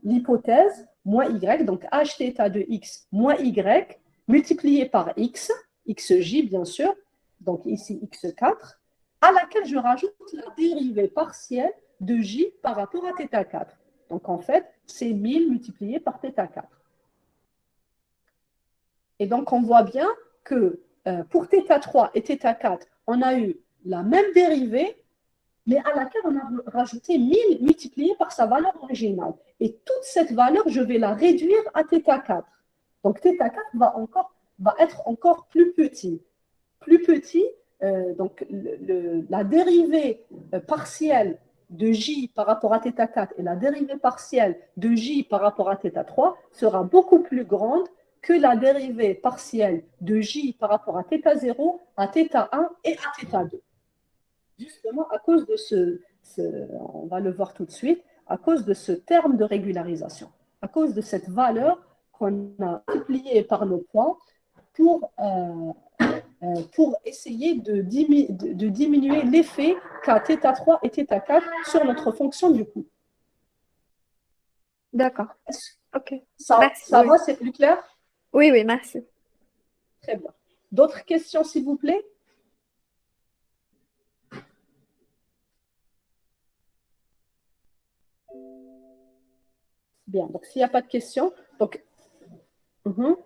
l'hypothèse moins y, donc hθ de x moins y, multiplié par x, xj bien sûr, donc ici x4, à laquelle je rajoute la dérivée partielle de j par rapport à θ4. Donc en fait, c'est 1000 multiplié par θ4. Et donc on voit bien que pour θ3 et θ4, on a eu la même dérivée, mais à laquelle on a rajouté 1000 multiplié par sa valeur originale. Et toute cette valeur, je vais la réduire à θ4. Donc θ4 va être encore plus petit. Plus petit, donc la dérivée partielle de j par rapport à θ4 et la dérivée partielle de j par rapport à θ3 sera beaucoup plus grande que la dérivée partielle de j par rapport à θ0, à θ1 et à θ2. Justement, à cause de on va le voir tout de suite, à cause de ce terme de régularisation, à cause de cette valeur qu'on a multipliée par le poids pour essayer de diminuer l'effet qu'a θ3 et θ4 sur notre fonction du coût. D'accord. Ok. Ça oui. va, c'est plus clair? Oui, oui, merci. Très bien. D'autres questions, s'il vous plaît? Bien, donc s'il n'y a pas de questions, donc, il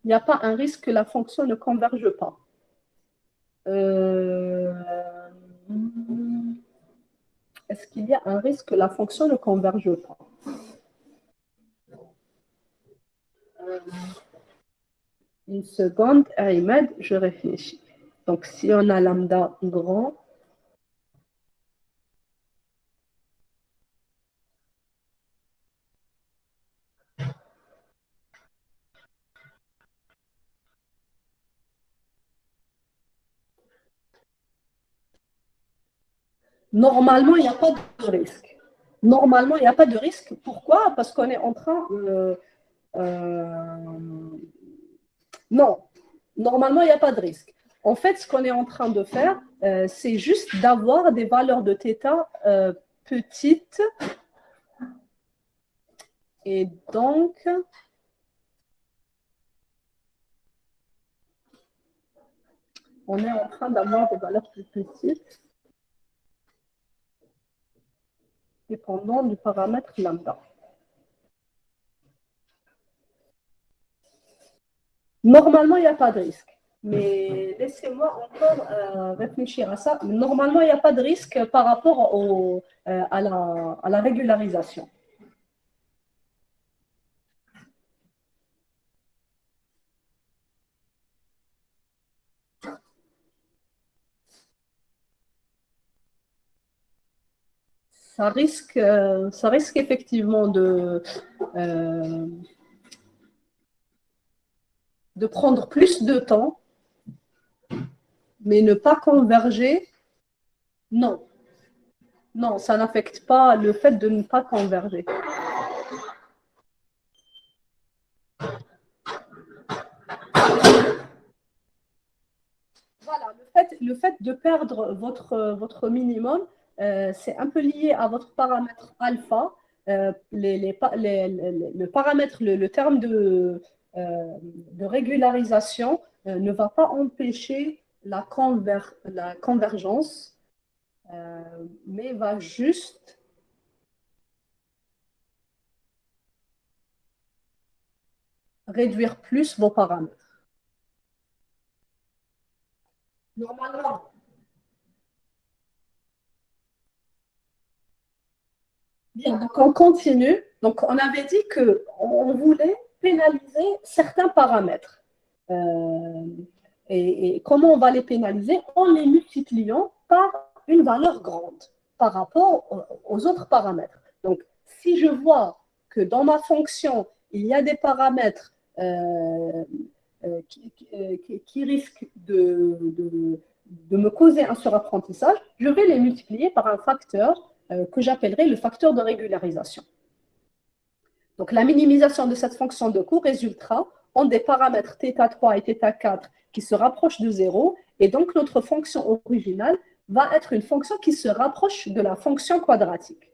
n'y a pas un risque que la fonction ne converge pas. Est-ce qu'il y a un risque que la fonction ne converge pas? Une seconde, Ahmed, je réfléchis. Donc, si on a lambda grand, Normalement, il n'y a pas de risque. Normalement, il n'y a pas de risque. Pourquoi? Parce qu'on est en train... non, normalement, il n'y a pas de risque. En fait, ce qu'on est en train de faire, c'est juste d'avoir des valeurs de θ petites. Et donc, on est en train d'avoir des valeurs plus petites dépendant du paramètre lambda. Normalement, il n'y a pas de risque. Mais laissez-moi encore réfléchir à ça. Normalement, il n'y a pas de risque par rapport à la régularisation. Ça risque effectivement de prendre plus de temps, mais ne pas converger, non. Non, ça n'affecte pas le fait de ne pas converger. Voilà, le fait de perdre votre minimum, c'est un peu lié à votre paramètre alpha. Le paramètre, le terme de régularisation ne va pas empêcher la convergence, mais va juste réduire plus vos paramètres. Normalement. Bien, donc on continue. Donc on avait dit qu'on voulait pénaliser certains paramètres. Et comment on va les pénaliser? En les multipliant par une valeur grande par rapport aux autres paramètres. Donc, si je vois que dans ma fonction, il y a des paramètres qui risquent de me causer un surapprentissage, je vais les multiplier par un facteur que j'appellerai le facteur de régularisation. Donc, la minimisation de cette fonction de coût résultera en des paramètres θ3 et θ4 qui se rapprochent de 0, et donc notre fonction originale va être une fonction qui se rapproche de la fonction quadratique.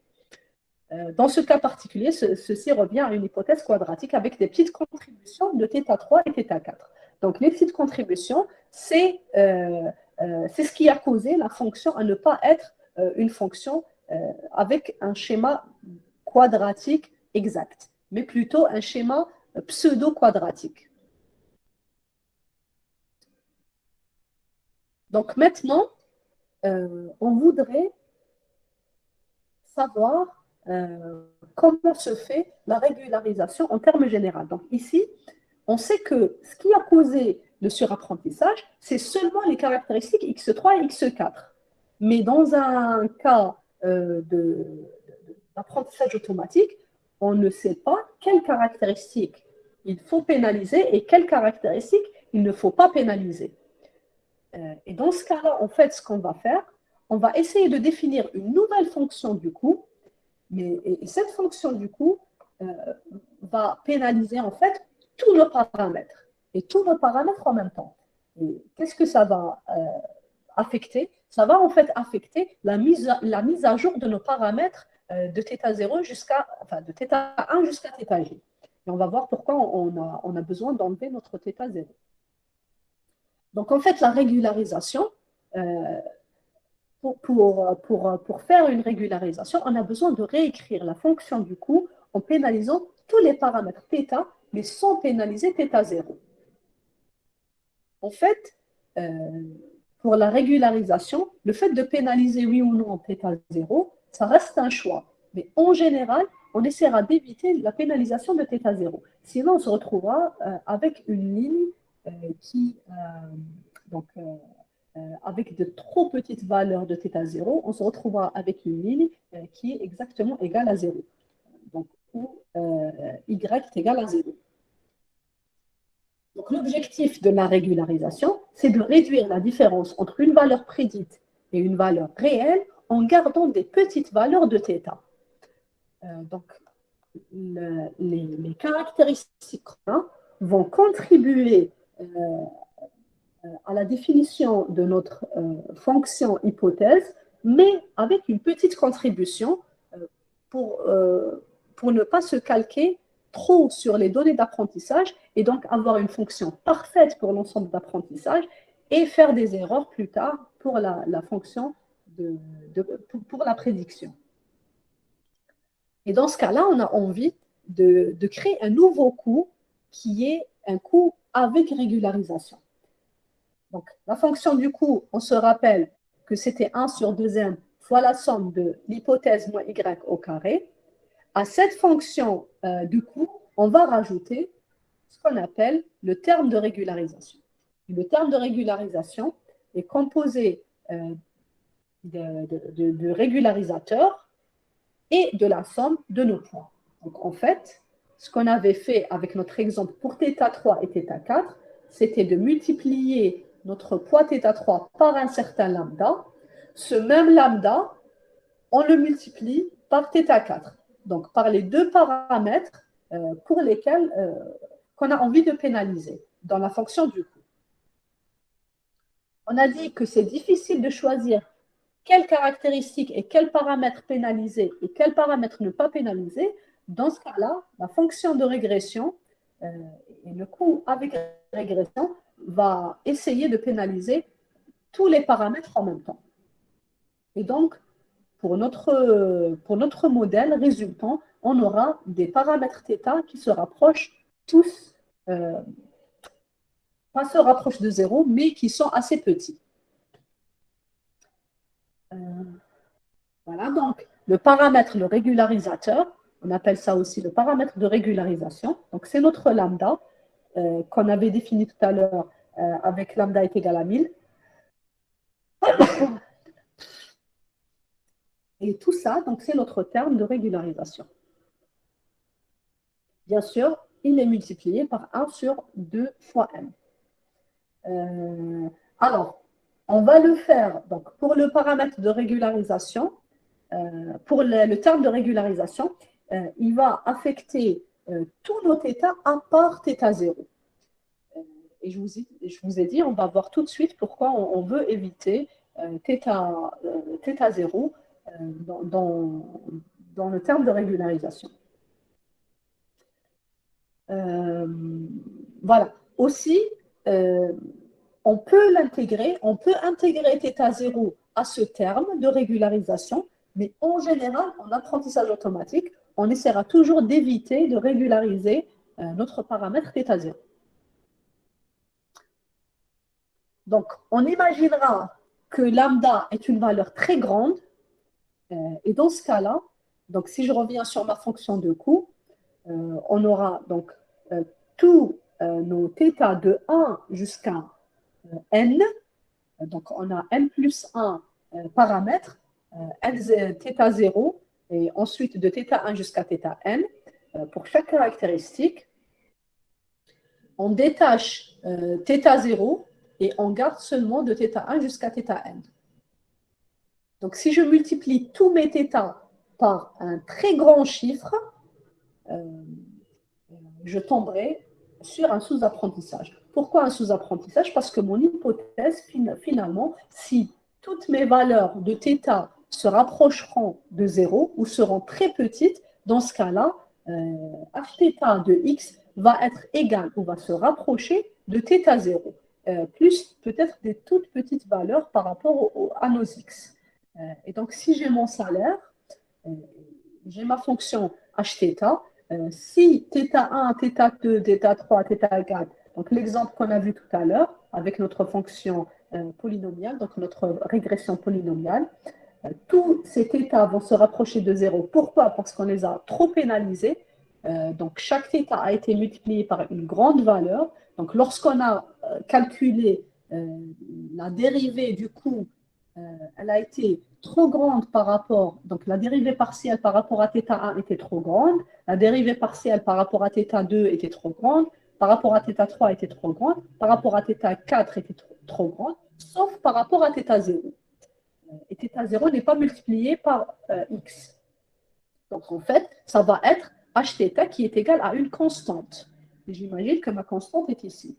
Dans ce cas particulier, ceci revient à une hypothèse quadratique avec des petites contributions de θ3 et θ4. Donc, les petites contributions, c'est ce qui a causé la fonction à ne pas être une fonction avec un schéma quadratique exact, mais plutôt un schéma pseudo-quadratique. Donc maintenant, on voudrait savoir comment se fait la régularisation en termes généraux. Donc ici, on sait que ce qui a causé le surapprentissage, c'est seulement les caractéristiques x3 et x4. Mais dans un cas d'apprentissage automatique, on ne sait pas quelles caractéristiques il faut pénaliser et quelles caractéristiques il ne faut pas pénaliser. Et dans ce cas-là, en fait, ce qu'on va faire, on va essayer de définir une nouvelle fonction du coût, et cette fonction du coût va pénaliser en fait tous nos paramètres, et tous nos paramètres en même temps. Et qu'est-ce que ça va affecter? Ça va en fait affecter la mise à jour de nos paramètres de θ0 de θ1 jusqu'à θj. Et on va voir pourquoi on a besoin d'enlever notre θ0. Donc, en fait, la régularisation, pour faire une régularisation, on a besoin de réécrire la fonction du coût en pénalisant tous les paramètres θ, mais sans pénaliser θ0. En fait, pour la régularisation, le fait de pénaliser oui ou non θ0, ça reste un choix. Mais en général, on essaiera d'éviter la pénalisation de θ0. Sinon, on se retrouvera avec une ligne avec de trop petites valeurs de θ0, on se retrouvera avec une ligne qui est exactement égale à 0. Donc, où y est égal à 0. Donc, l'objectif de la régularisation, c'est de réduire la différence entre une valeur prédite et une valeur réelle en gardant des petites valeurs de θ. Donc, les caractéristiques vont contribuer à la définition de notre fonction hypothèse, mais avec une petite contribution pour ne pas se calquer trop sur les données d'apprentissage et donc avoir une fonction parfaite pour l'ensemble d'apprentissage et faire des erreurs plus tard pour la fonction pour la prédiction. Et dans ce cas-là, on a envie de créer un nouveau coût qui est un coût avec régularisation. Donc, la fonction du coût, on se rappelle que c'était 1 sur 2m fois la somme de l'hypothèse moins y au carré. À cette fonction du coût, on va rajouter ce qu'on appelle le terme de régularisation. Et le terme de régularisation est composé de régularisateurs et de la somme de nos points. Donc, en fait, ce qu'on avait fait avec notre exemple pour θ3 et θ4, c'était de multiplier notre poids θ3 par un certain lambda. Ce même lambda, on le multiplie par θ4. Donc, par les deux paramètres pour lesquels qu'on a envie de pénaliser dans la fonction du coût. On a dit que c'est difficile de choisir quelles caractéristiques et quels paramètres pénaliser et quels paramètres ne pas pénaliser. Dans ce cas-là, la fonction de régression et le coût avec régression va essayer de pénaliser tous les paramètres en même temps. Et donc, pour notre modèle résultant, on aura des paramètres θ qui se rapprochent tous, pas se rapprochent de 0, mais qui sont assez petits. Voilà, donc le paramètre, le régularisateur, on appelle ça aussi le paramètre de régularisation. Donc, c'est notre lambda qu'on avait défini tout à l'heure avec lambda est égal à 1000. Et tout ça, donc c'est notre terme de régularisation. Bien sûr, il est multiplié par 1 sur 2 fois m. Alors, on va le faire donc, pour le paramètre de régularisation. Pour le terme de régularisation, il va affecter tous nos θ à part θ0. Et je vous ai dit, on va voir tout de suite pourquoi on veut éviter θ0 dans le terme de régularisation. Voilà. Aussi, on peut l'intégrer, on peut intégrer θ0 à ce terme de régularisation, mais en général, en apprentissage automatique, on essaiera toujours d'éviter de régulariser notre paramètre θ0. Donc, on imaginera que lambda est une valeur très grande, et dans ce cas-là, donc si je reviens sur ma fonction de coût, on aura donc tous nos θ de 1 jusqu'à n, donc on a n plus 1 paramètres, θ0, et ensuite de θ1 jusqu'à θn, pour chaque caractéristique. On détache θ0 et on garde seulement de θ1 jusqu'à θn. Donc, si je multiplie tous mes θ par un très grand chiffre, je tomberai sur un sous-apprentissage. Pourquoi un sous-apprentissage? Parce que mon hypothèse, finalement, si toutes mes valeurs de θ se rapprocheront de 0 ou seront très petites, dans ce cas-là, hθ de x va être égal ou va se rapprocher de θ0, plus peut-être des toutes petites valeurs par rapport à nos x. Et donc, si j'ai mon salaire, j'ai ma fonction hθ, si θ1, θ2, θ3, θ4, donc l'exemple qu'on a vu tout à l'heure avec notre fonction polynomiale, donc notre régression polynomiale, tous ces θ vont se rapprocher de 0. Pourquoi? Parce qu'on les a trop pénalisés. Donc, chaque θ a été multiplié par une grande valeur. Donc, lorsqu'on a calculé la dérivée du coût, elle a été trop grande par rapport, donc la dérivée partielle par rapport à θ1 était trop grande, la dérivée partielle par rapport à θ2 était trop grande, par rapport à θ3 était trop grande, par rapport à θ4 était trop grande, sauf par rapport à θ0. et θ0 n'est pas multiplié par x. Donc, en fait, ça va être hθ qui est égal à une constante. J'imagine que ma constante est ici.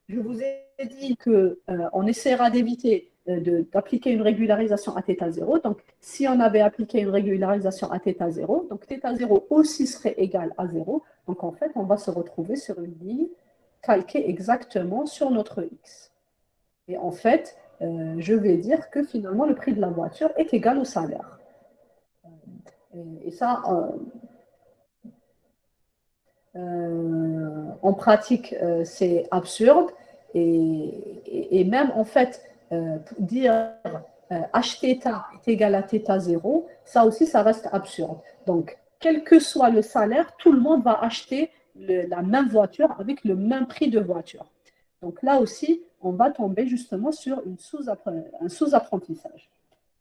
Je vous ai dit qu'on essaiera d'éviter d'appliquer une régularisation à θ0. Donc, si on avait appliqué une régularisation à θ0, donc θ0 aussi serait égal à 0. Donc, en fait, on va se retrouver sur une ligne calquée exactement sur notre x. Et en fait, je vais dire que finalement, le prix de la voiture est égal au salaire. Et ça, en pratique, c'est absurde. Et même, en fait, dire hθ est égal à θ0, ça aussi, ça reste absurde. Donc, quel que soit le salaire, tout le monde va acheter la même voiture avec le même prix de voiture. Donc là aussi, on va tomber justement sur un sous-apprentissage.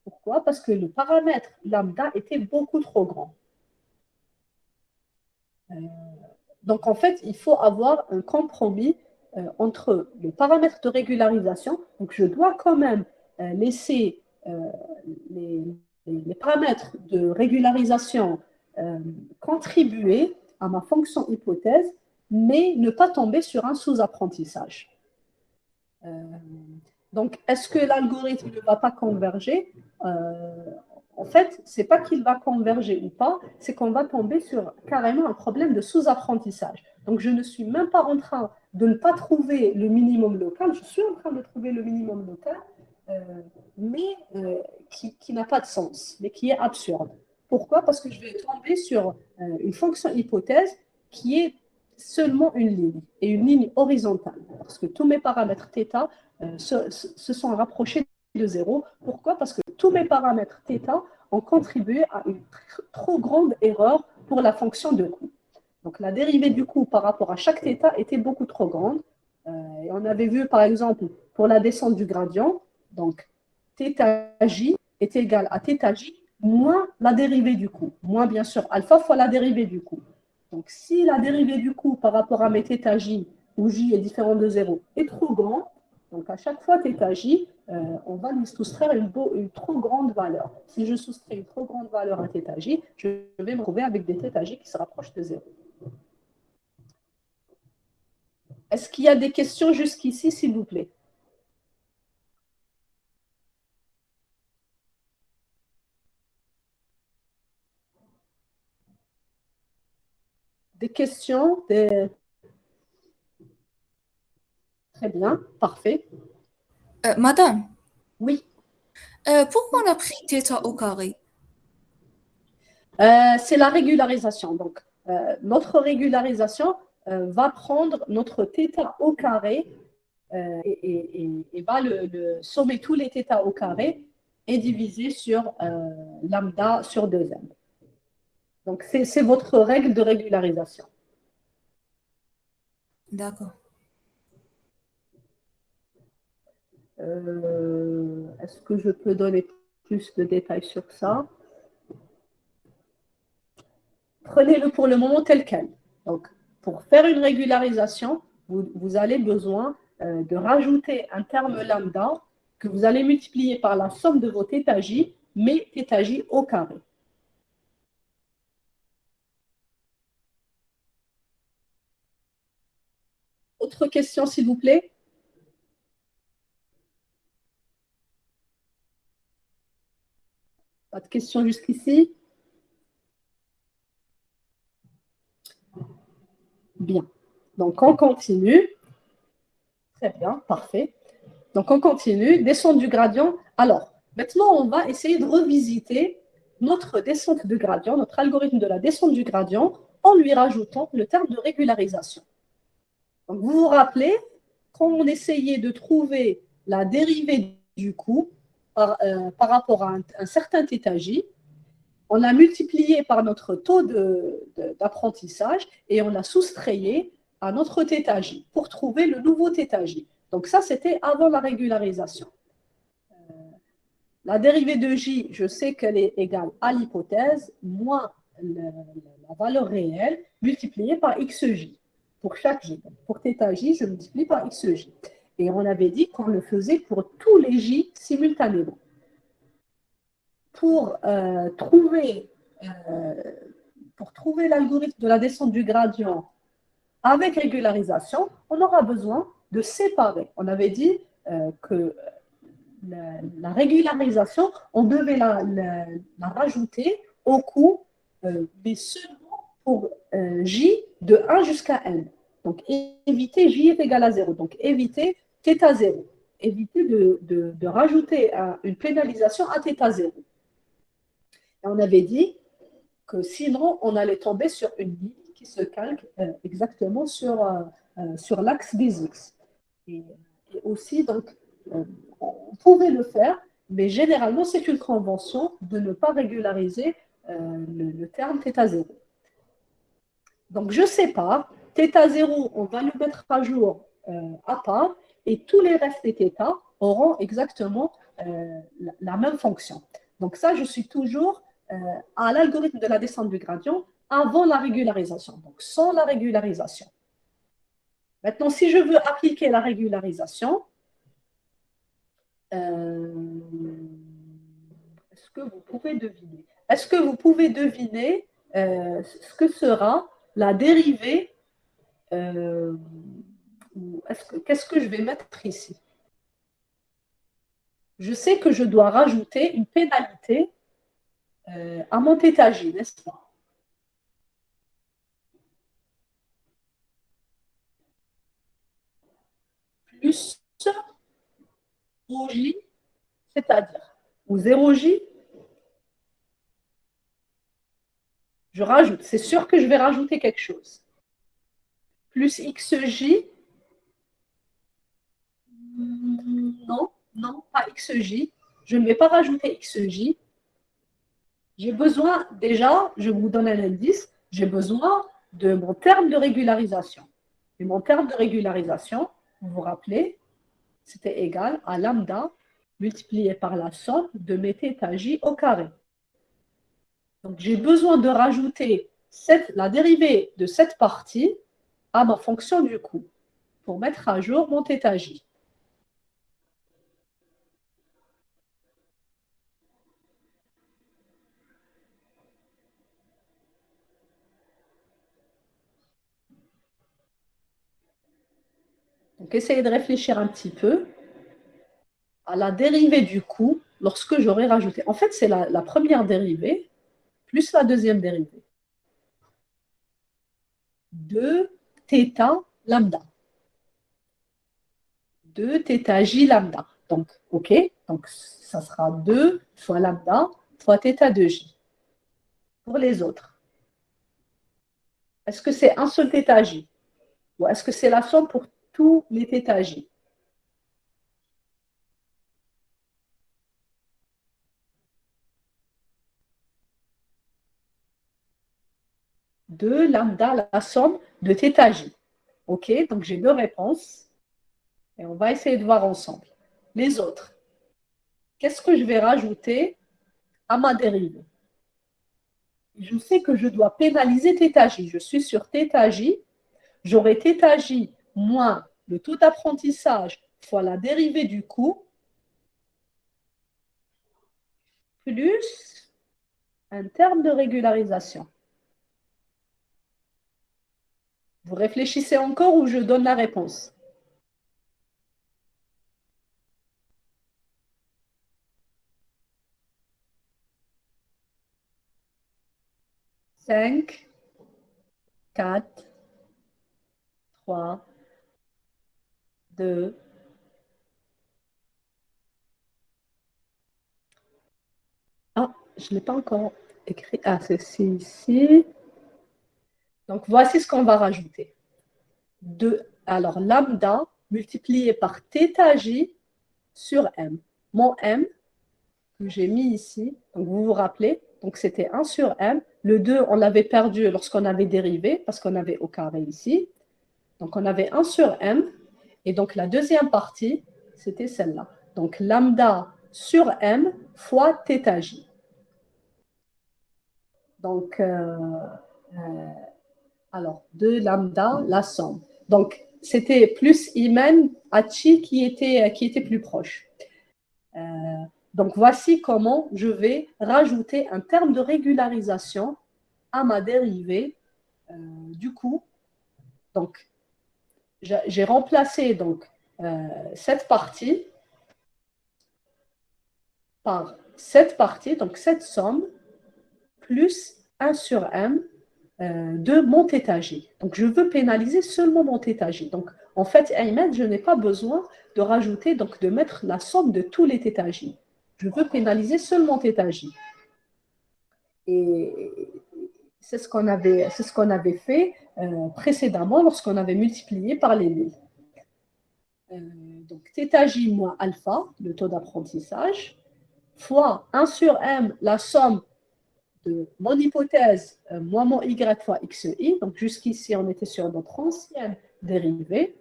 Pourquoi? Parce que le paramètre lambda était beaucoup trop grand. Donc en fait, il faut avoir un compromis entre le paramètre de régularisation. Donc je dois quand même laisser les paramètres de régularisation contribuer à ma fonction hypothèse, mais ne pas tomber sur un sous-apprentissage. Donc, est-ce que l'algorithme ne va pas converger? En fait, ce n'est pas qu'il va converger ou pas, c'est qu'on va tomber sur carrément un problème de sous-apprentissage. Donc, je ne suis même pas en train de ne pas trouver le minimum local, je suis en train de trouver le minimum local, mais qui n'a pas de sens, mais qui est absurde. Pourquoi? Parce que je vais tomber sur une fonction hypothèse qui est seulement une ligne, et une ligne horizontale, parce que tous mes paramètres θ se sont rapprochés de 0. Pourquoi? Parce que tous mes paramètres θ ont contribué à une trop grande erreur pour la fonction de coût. Donc la dérivée du coût par rapport à chaque θ était beaucoup trop grande. Et on avait vu par exemple pour la descente du gradient, donc θj est égal à θj moins la dérivée du coût, moins bien sûr alpha fois la dérivée du coût. Donc si la dérivée du coût par rapport à mes θj, où j est différent de 0, est trop grand, donc à chaque fois θj, on va lui soustraire une trop grande valeur. Si je soustrais une trop grande valeur à θj, je vais me trouver avec des θj qui se rapprochent de 0. Est-ce qu'il y a des questions jusqu'ici, s'il vous plaît? Des questions? Très bien, parfait. Madame, Oui. pourquoi on a pris θ au carré? C'est la régularisation. Donc, notre régularisation va prendre notre θ au carré et va le sommer tous les θ au carré et diviser sur lambda sur 2m. Donc, c'est votre règle de régularisation. D'accord. Est-ce que je peux donner plus de détails sur ça? Prenez-le pour le moment tel quel. Donc, pour faire une régularisation, vous avez besoin de rajouter un terme lambda que vous allez multiplier par la somme de vos θj, mais θj au carré. Autre question, s'il vous plaît? Pas de questions jusqu'ici? Bien. Donc, on continue. Très bien, parfait. Donc, on continue. Descente du gradient. Alors, maintenant, on va essayer de revisiter notre descente de gradient, notre algorithme de la descente du gradient, en lui rajoutant le terme de régularisation. Donc, vous vous rappelez, quand on essayait de trouver la dérivée du coût par rapport à un certain θj, on l'a multiplié par notre taux d'apprentissage et on l'a soustrayé à notre θj pour trouver le nouveau θj. Donc ça, c'était avant la régularisation. La dérivée de j, je sais qu'elle est égale à l'hypothèse moins la valeur réelle multipliée par xj pour chaque j. Pour θj, je multiplie par xj. Et on avait dit qu'on le faisait pour tous les J simultanément. Pour trouver l'algorithme de la descente du gradient avec régularisation, on aura besoin de séparer. On avait dit que la régularisation, on devait la rajouter au coût, mais seulement pour J de 1 jusqu'à n. Donc, éviter J est égal à 0. Donc, éviter θ 0. Éviter de rajouter une pénalisation à θ 0. Et on avait dit que sinon, on allait tomber sur une ligne qui se calque exactement sur l'axe des x. Et aussi, donc, on pouvait le faire, mais généralement, c'est une convention de ne pas régulariser le terme θ 0. Donc, je sépare. θ 0, on va le mettre à jour à part, et tous les restes des θ auront exactement la même fonction. Donc, ça, je suis toujours à l'algorithme de la descente du gradient avant la régularisation, donc sans la régularisation. Maintenant, si je veux appliquer la régularisation, est-ce que vous pouvez deviner? Est-ce que vous pouvez deviner ce que sera la dérivée qu'est-ce que je vais mettre ici? Je sais que je dois rajouter une pénalité à mon θj, n'est-ce pas? Plus ρj, c'est-à-dire, ou 0j, je rajoute. C'est sûr que je vais rajouter quelque chose. Plus xj, non, pas xj. Je ne vais pas rajouter xj. J'ai besoin, déjà, je vous donne un indice, j'ai besoin de mon terme de régularisation. Et mon terme de régularisation, vous vous rappelez, c'était égal à lambda multiplié par la somme de mes θj au carré. Donc, j'ai besoin de rajouter la dérivée de cette partie à ma fonction du coût pour mettre à jour mon θj. Donc, essayez de réfléchir un petit peu à la dérivée du coût lorsque j'aurai rajouté. En fait, c'est la première dérivée plus la deuxième dérivée de θ lambda. De θj lambda. Donc, OK, donc ça sera 2 fois lambda fois θ de j. Pour les autres, est-ce que c'est un seul θj ou est-ce que c'est la somme pour tous les θj? De lambda, la somme de θj. OK, donc j'ai deux réponses et on va essayer de voir ensemble. Les autres, qu'est-ce que je vais rajouter à ma dérivée? Je sais que je dois pénaliser θj. Je suis sur θj. J'aurai θj moins le taux d'apprentissage fois la dérivée du coût plus un terme de régularisation. Vous réfléchissez encore ou je donne la réponse? Cinq, 4, 3, 2. Ah, je ne l'ai pas encore écrit. Ah, c'est ici. Donc, voici ce qu'on va rajouter. Alors, lambda multiplié par θj sur m. Mon m, que j'ai mis ici, donc vous vous rappelez, donc c'était 1 sur m. Le 2, on l'avait perdu lorsqu'on avait dérivé, parce qu'on avait au carré ici. Donc, on avait 1 sur m. Et donc, la deuxième partie, c'était celle-là. Donc, lambda sur m fois θj. Donc, alors, de lambda, la somme. Donc, c'était plus Iman, Hachi qui était plus proche. Donc, voici comment je vais rajouter un terme de régularisation à ma dérivée du coup. Donc, j'ai remplacé donc, cette partie par cette partie, donc cette somme, plus 1 sur m de mon θj. Donc, je veux pénaliser seulement mon θj. Donc, en fait, Ayman, je n'ai pas besoin de rajouter, donc de mettre la somme de tous les θj. Je veux pénaliser seulement θj. Et c'est ce qu'on avait fait précédemment lorsqu'on avait multiplié par les 1000. Donc, θj moins alpha, le taux d'apprentissage, fois 1 sur m, la somme de mon hypothèse moins mon y fois xi. Donc, jusqu'ici, on était sur notre ancienne dérivée.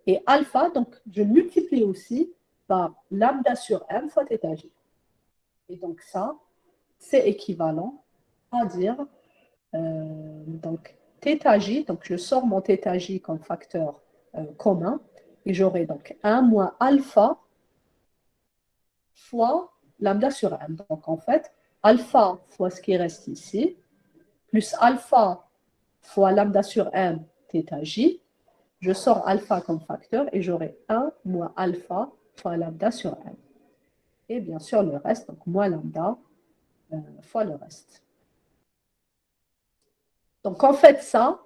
Et alpha, donc, je multiplie aussi par lambda sur m fois θj. Et donc, ça, c'est équivalent à dire donc θj, donc je sors mon θj comme facteur commun, et j'aurai donc 1 moins alpha fois lambda sur m. Donc, en fait, alpha fois ce qui reste ici, plus alpha fois lambda sur m θj, je sors alpha comme facteur et j'aurai 1 moins alpha fois lambda sur m. Et bien sûr, le reste, donc moins lambda fois le reste. Donc, en fait, ça,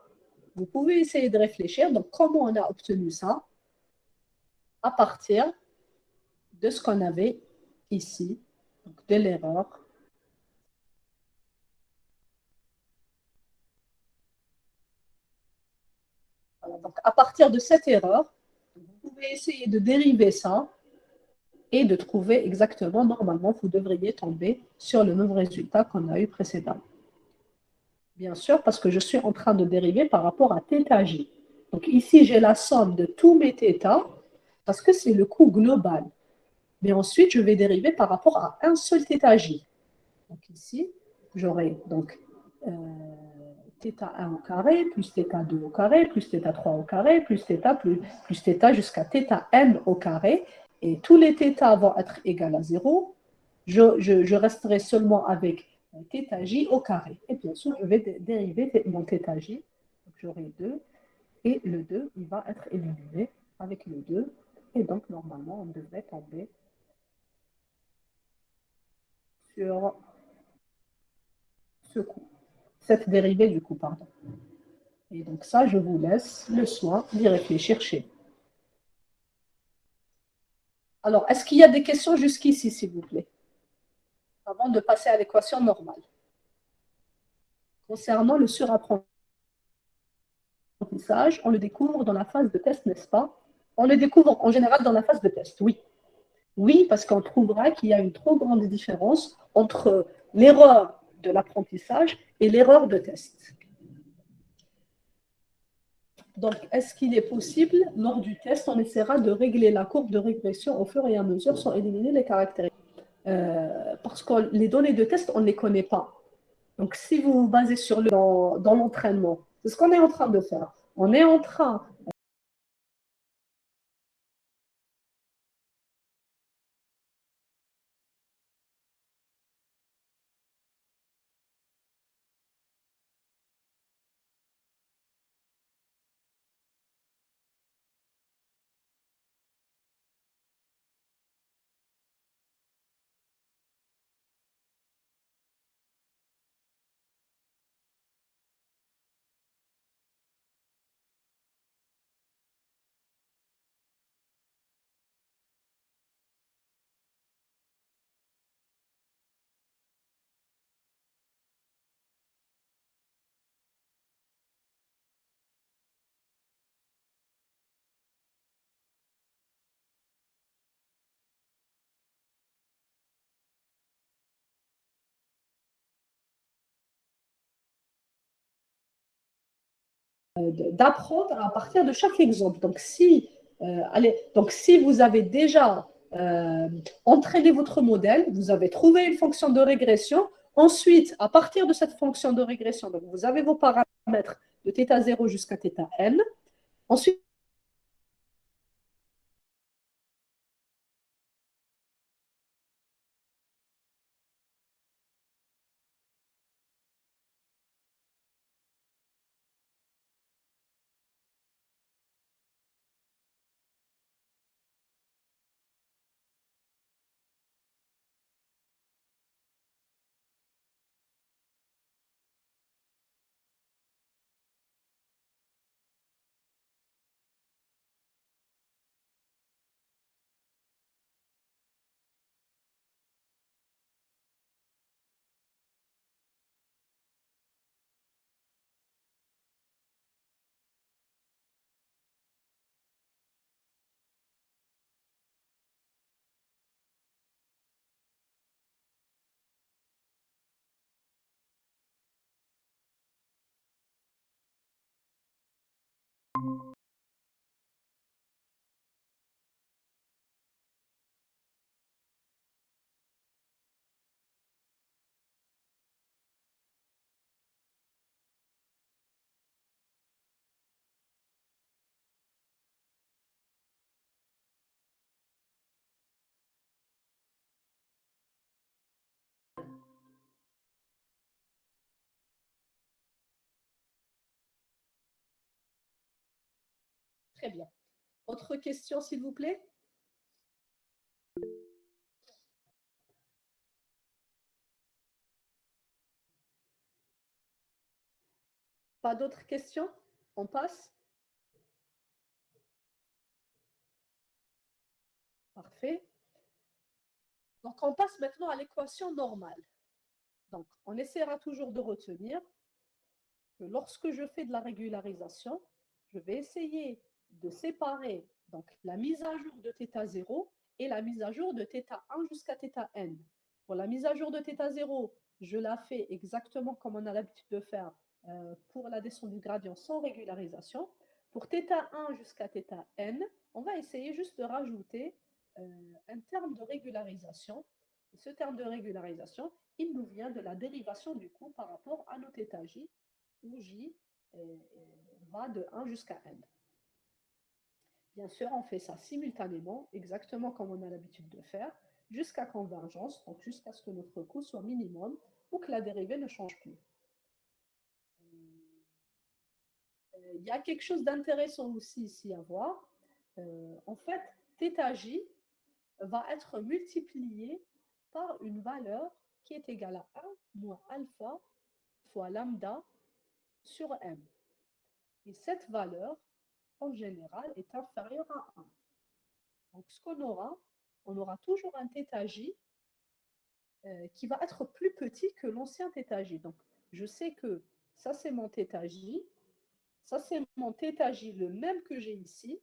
vous pouvez essayer de réfléchir. Donc, comment on a obtenu ça? À partir de ce qu'on avait ici, donc de l'erreur. Voilà, donc, à partir de cette erreur, vous pouvez essayer de dériver ça et de trouver exactement, normalement, vous devriez tomber sur le même résultat qu'on a eu précédemment. Bien sûr, parce que je suis en train de dériver par rapport à θj. Donc ici, j'ai la somme de tous mes θ, parce que c'est le coût global. Mais ensuite, je vais dériver par rapport à un seul θj. Donc ici, j'aurai donc θ1 au carré, plus θ2 au carré, plus θ3 au carré, plus θ jusqu'à θn au carré. Et tous les θ vont être égaux à 0. Je resterai seulement avec θj au carré. Et bien sûr, je vais dériver mon θj. Donc, j'aurai 2. Et le 2, il va être éliminé avec le 2. Et donc, normalement, on devrait tomber sur ce coup. Cette dérivée du coup, pardon. Et donc ça, je vous laisse le soin d'y réfléchir chez vous. Alors, est-ce qu'il y a des questions jusqu'ici, s'il vous plaît, avant de passer à l'équation normale? Concernant le surapprentissage, on le découvre dans la phase de test, n'est-ce pas? On le découvre en général dans la phase de test, oui. Oui, parce qu'on trouvera qu'il y a une trop grande différence entre l'erreur de l'apprentissage et l'erreur de test. Donc, est-ce qu'il est possible, lors du test, on essaiera de régler la courbe de régression au fur et à mesure sans éliminer les caractéristiques? Parce que les données de test, on ne les connaît pas. Donc, si vous vous basez sur dans l'entraînement, c'est ce qu'on est en train de faire. On est en train d'apprendre à partir de chaque exemple. Donc, si vous avez déjà entraîné votre modèle, vous avez trouvé une fonction de régression, ensuite, à partir de cette fonction de régression, donc vous avez vos paramètres de θ0 jusqu'à θn, ensuite, Très bien. Autre question, s'il vous plaît? Pas d'autres questions? On passe? Parfait. Donc, on passe maintenant à l'équation normale. Donc, on essaiera toujours de retenir que lorsque je fais de la régularisation, je vais essayer de séparer donc, la mise à jour de θ0 et la mise à jour de θ1 jusqu'à θn. Pour la mise à jour de θ0, je la fais exactement comme on a l'habitude de faire pour la descente du gradient sans régularisation. Pour θ1 jusqu'à θn, on va essayer juste de rajouter un terme de régularisation. Ce terme de régularisation, il nous vient de la dérivation du coût par rapport à nos θj, où J va de 1 jusqu'à n. Bien sûr, on fait ça simultanément, exactement comme on a l'habitude de faire, jusqu'à convergence, donc jusqu'à ce que notre coût soit minimum ou que la dérivée ne change plus. Il y a quelque chose d'intéressant aussi ici à voir. En fait, θj va être multiplié par une valeur qui est égale à 1 moins alpha fois lambda sur m. Et cette valeur, en général, est inférieure à 1. Donc, ce qu'on aura, on aura toujours un θj qui va être plus petit que l'ancien θj. Donc, je sais que ça, c'est mon θj. Ça, c'est mon θj, le même que j'ai ici.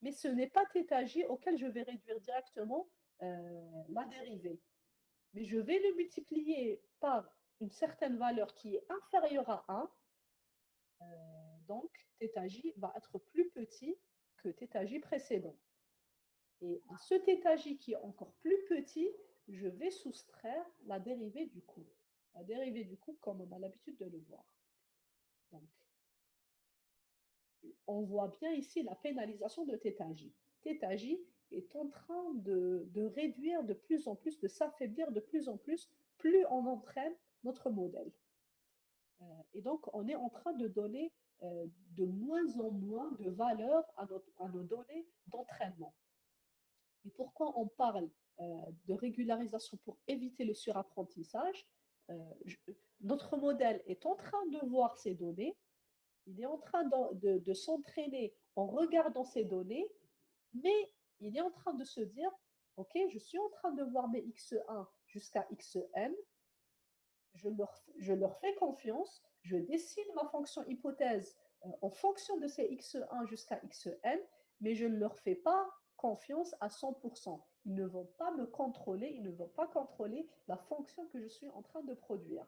Mais ce n'est pas θj auquel je vais réduire directement la dérivée. Mais je vais le multiplier par une certaine valeur qui est inférieure à 1. Donc, θj va être plus petit que θj précédent. Et à ce θj qui est encore plus petit, je vais soustraire la dérivée du coût. La dérivée du coût, comme on a l'habitude de le voir. Donc, on voit bien ici la pénalisation de θj. θj est en train de réduire de plus en plus, de s'affaiblir de plus en plus on entraîne notre modèle. Et donc, on est en train de donner de moins en moins de valeur à nos données d'entraînement. Et pourquoi on parle de régularisation pour éviter le surapprentissage? Notre modèle est en train de voir ces données, il est en train de s'entraîner en regardant ces données, mais il est en train de se dire, OK, je suis en train de voir mes x1 jusqu'à xn, je leur fais confiance, je dessine ma fonction hypothèse en fonction de ces x1 jusqu'à xn, mais je ne leur fais pas confiance à 100%. Ils ne vont pas me contrôler, ils ne vont pas contrôler la fonction que je suis en train de produire.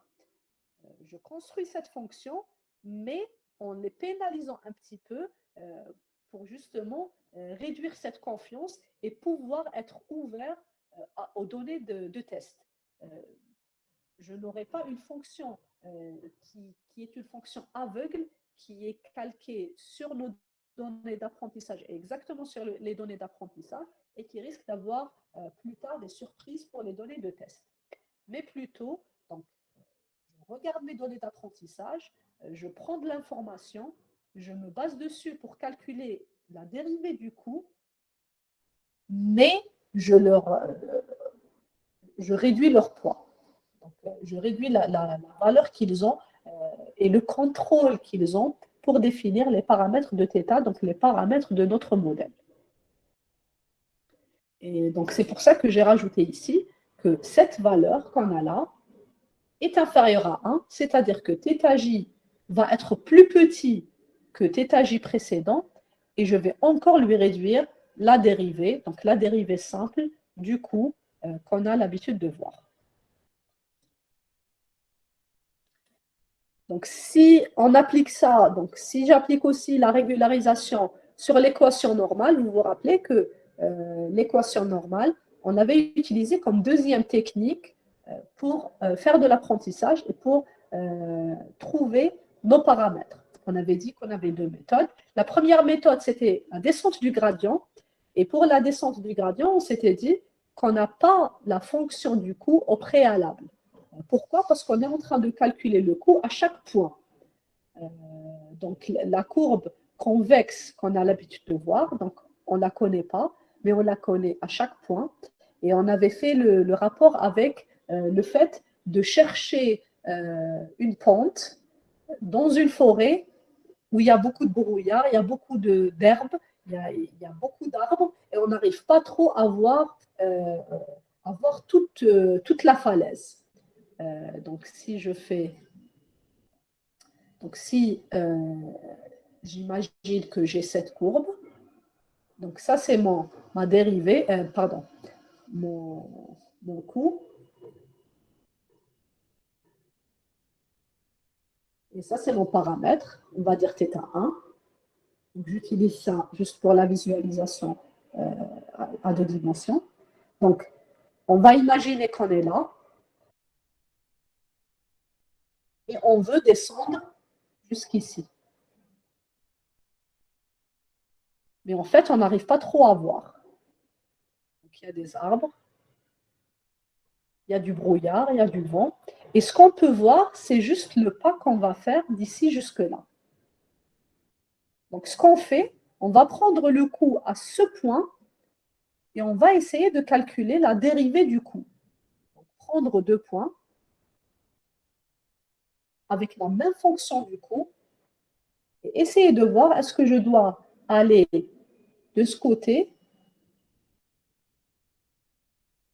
Je construis cette fonction, mais en les pénalisant un petit peu pour justement réduire cette confiance et pouvoir être ouvert aux données de test. Je n'aurai pas une fonction qui est une fonction aveugle, qui est calquée sur nos données d'apprentissage, exactement sur les données d'apprentissage, et qui risque d'avoir plus tard des surprises pour les données de test. Mais plutôt, donc, je regarde mes données d'apprentissage, je prends de l'information, je me base dessus pour calculer la dérivée du coût, mais je réduis leur poids. Donc, je réduis la valeur qu'ils ont et le contrôle qu'ils ont pour définir les paramètres de θ, donc les paramètres de notre modèle. Et donc, c'est pour ça que j'ai rajouté ici que cette valeur qu'on a là est inférieure à 1, c'est-à-dire que θj va être plus petit que θj précédent, et je vais encore lui réduire la dérivée, donc la dérivée simple du coût qu'on a l'habitude de voir. Donc, si on applique ça, donc si j'applique aussi la régularisation sur l'équation normale, vous vous rappelez que l'équation normale, on avait utilisé comme deuxième technique pour faire de l'apprentissage et pour trouver nos paramètres. On avait dit qu'on avait deux méthodes. La première méthode, c'était la descente du gradient. Et pour la descente du gradient, on s'était dit qu'on n'a pas la fonction du coût au préalable. Pourquoi? Parce qu'on est en train de calculer le coût à chaque point. Donc, la courbe convexe qu'on a l'habitude de voir. Donc, on ne la connaît pas, mais on la connaît à chaque point. Et on avait fait le rapport avec le fait de chercher une pente dans une forêt où il y a beaucoup de brouillard, il y a beaucoup d'herbes, il y a beaucoup d'arbres, et on n'arrive pas trop à voir toute la falaise. Donc, si je fais... Donc, si j'imagine que j'ai cette courbe, donc ça, c'est ma dérivée, pardon, mon coût. Et ça, c'est mon paramètre. On va dire θ1. J'utilise ça juste pour la visualisation à 2 dimensions. Donc, on va imaginer qu'on est là. Et on veut descendre jusqu'ici. Mais en fait, on n'arrive pas trop à voir. Donc, il y a des arbres. Il y a du brouillard, il y a du vent. Et ce qu'on peut voir, c'est juste le pas qu'on va faire d'ici jusque-là. Donc, ce qu'on fait, on va prendre le coût à ce point et on va essayer de calculer la dérivée du coût. Donc, prendre 2 points avec la même fonction du coût et essayer de voir est-ce que je dois aller de ce côté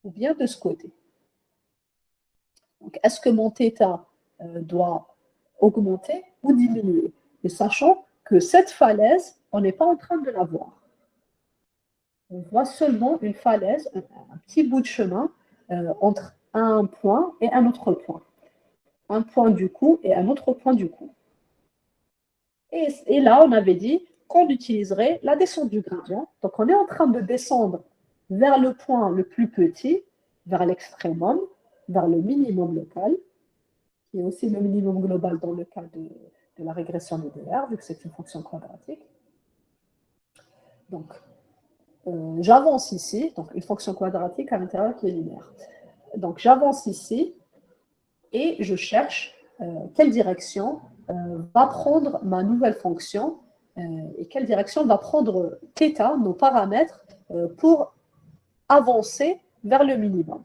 ou bien de ce côté. Donc, est-ce que mon θ doit augmenter ou diminuer? Et sachant que cette falaise, on n'est pas en train de la voir. On voit seulement une falaise, un petit bout de chemin entre un point et un autre point. Un point du coup et un autre point du coup. Et là, on avait dit qu'on utiliserait la descente du gradient. Donc, on est en train de descendre vers le point le plus petit, vers l'extrémum, vers le minimum local, qui est aussi le minimum global dans le cas de la régression linéaire, vu que c'est une fonction quadratique. Donc, j'avance ici, donc une fonction quadratique à l'intérieur qui est linéaire. Donc, j'avance ici et je cherche quelle direction va prendre ma nouvelle fonction et quelle direction va prendre θ, nos paramètres, pour avancer vers le minimum.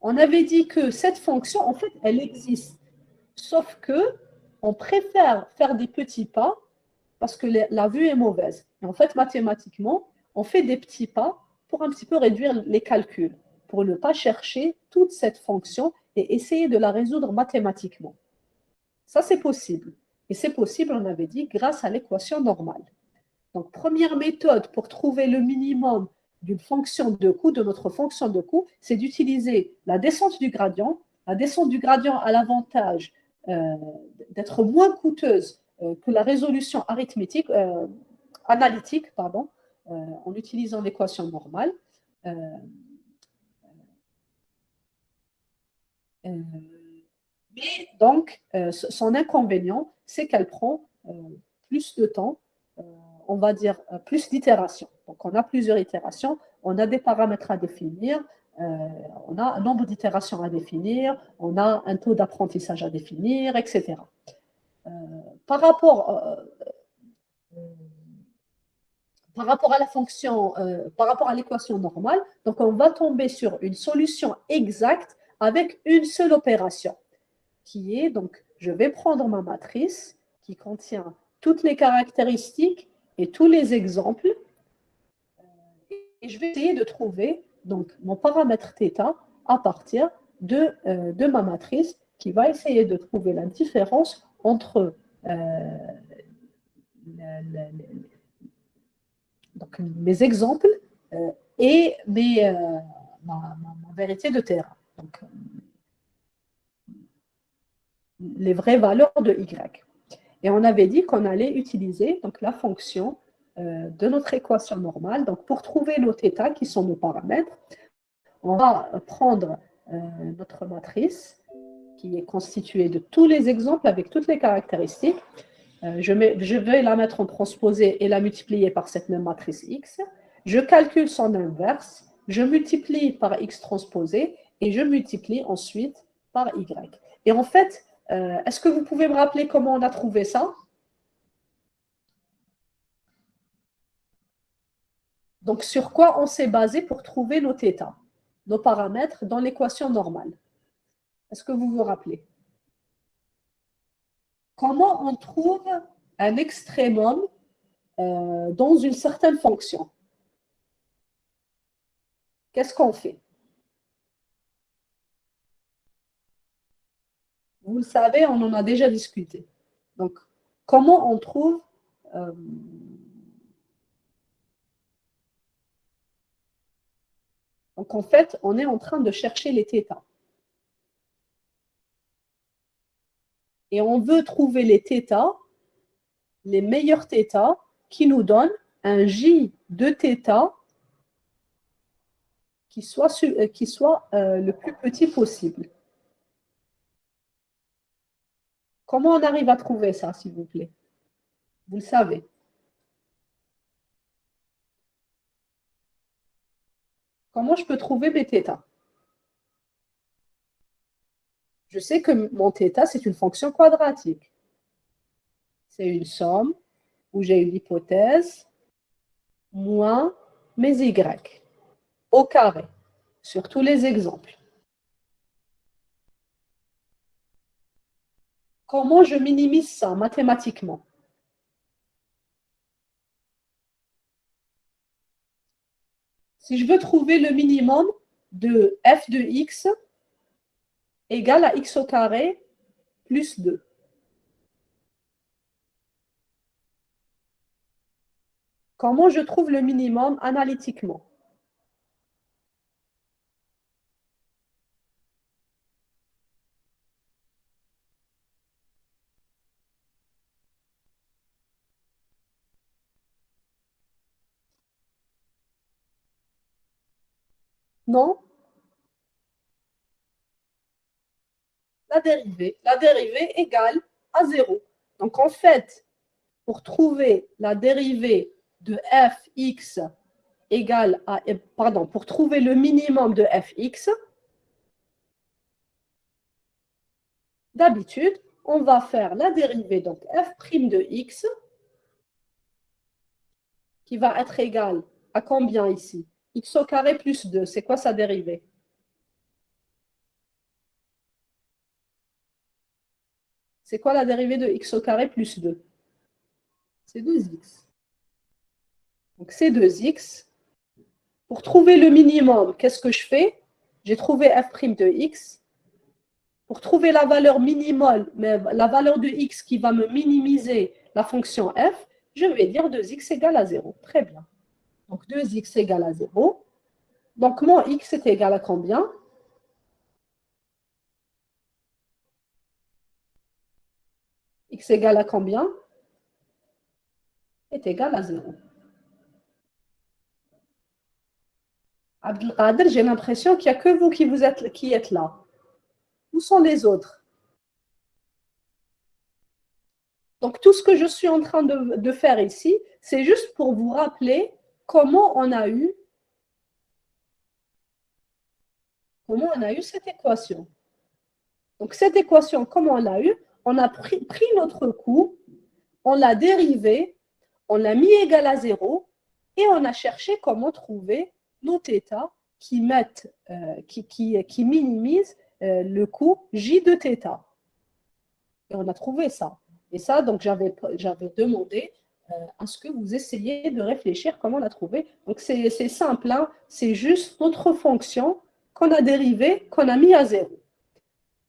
On avait dit que cette fonction, en fait, elle existe. Sauf que on préfère faire des petits pas parce que la vue est mauvaise. Et en fait, mathématiquement, on fait des petits pas pour un petit peu réduire les calculs, pour ne pas chercher toute cette fonction et essayer de la résoudre mathématiquement. Ça, c'est possible. Et c'est possible, on avait dit, grâce à l'équation normale. Donc, première méthode pour trouver le minimum d'une fonction de coût, de notre fonction de coût, c'est d'utiliser la descente du gradient. La descente du gradient a l'avantage d'être moins coûteuse que la résolution arithmétique, analytique, pardon, en utilisant l'équation normale. Mais donc, son inconvénient, c'est qu'elle prend plus de temps, on va dire plus d'itérations. Donc, on a plusieurs itérations, on a des paramètres à définir, on a un nombre d'itérations à définir, on a un taux d'apprentissage à définir, etc. Par rapport à la fonction, par rapport à l'équation normale, donc on va tomber sur une solution exacte avec une seule opération, qui est, donc, je vais prendre ma matrice qui contient toutes les caractéristiques et tous les exemples, et je vais essayer de trouver donc, mon paramètre θ à partir de ma matrice qui va essayer de trouver la différence entre donc, mes exemples et ma vérité de terrain. Donc, les vraies valeurs de Y. Et on avait dit qu'on allait utiliser donc, la fonction de notre équation normale. Donc, pour trouver nos θ, qui sont nos paramètres, on va prendre notre matrice, qui est constituée de tous les exemples avec toutes les caractéristiques. Je vais la mettre en transposée et la multiplier par cette même matrice X. Je calcule son inverse, je multiplie par X transposé et je multiplie ensuite par Y. Et en fait, est-ce que vous pouvez me rappeler comment on a trouvé ça? Donc, sur quoi on s'est basé pour trouver nos θ, nos paramètres dans l'équation normale? Est-ce que vous vous rappelez? Comment on trouve un extrémum dans une certaine fonction? Qu'est-ce qu'on fait? Vous le savez, on en a déjà discuté. Donc, comment on trouve donc, en fait, on est en train de chercher les θ. Et on veut trouver les θ, les meilleurs θ, qui nous donnent un J de θ qui soit le plus petit possible. Comment on arrive à trouver ça, s'il vous plaît? Vous le savez. Comment je peux trouver mes θ? Je sais que mon θ, c'est une fonction quadratique. C'est une somme où j'ai une hypothèse moins mes y au carré, sur tous les exemples. Comment je minimise ça mathématiquement? Si je veux trouver le minimum de f de x égale à x au carré plus 2. Comment je trouve le minimum analytiquement? Non? La dérivée égale à 0. Donc en fait, pour trouver la dérivée de fx égale à, pardon, pour trouver le minimum de fx, d'habitude, on va faire la dérivée, donc f' de x, qui va être égale à combien ici? X au carré plus 2, c'est quoi sa dérivée? C'est quoi la dérivée de x au carré plus 2? C'est 2x. Donc c'est 2x. Pour trouver le minimum, qu'est-ce que je fais? J'ai trouvé f' de x. Pour trouver la valeur minimale, la valeur de x qui va me minimiser la fonction f, je vais dire 2x égale à 0. Très bien. Donc 2x égale à 0. Donc mon x est égal à combien? X égale à combien? Est égal à 0. Abdelkader, j'ai l'impression qu'il n'y a que vous qui êtes là. Où sont les autres? Donc, tout ce que je suis en train de faire ici, c'est juste pour vous rappeler comment on a eu cette équation. Donc, cette équation, comment on l'a eu? On a pris notre coût, on l'a dérivé, on l'a mis égal à 0 et on a cherché comment trouver nos θ qui minimisent le coût J de θ. Et on a trouvé ça. Et ça, donc, j'avais demandé à ce que vous essayiez de réfléchir comment la trouver. Donc, c'est simple, hein? C'est juste notre fonction qu'on a dérivée, qu'on a mis à 0.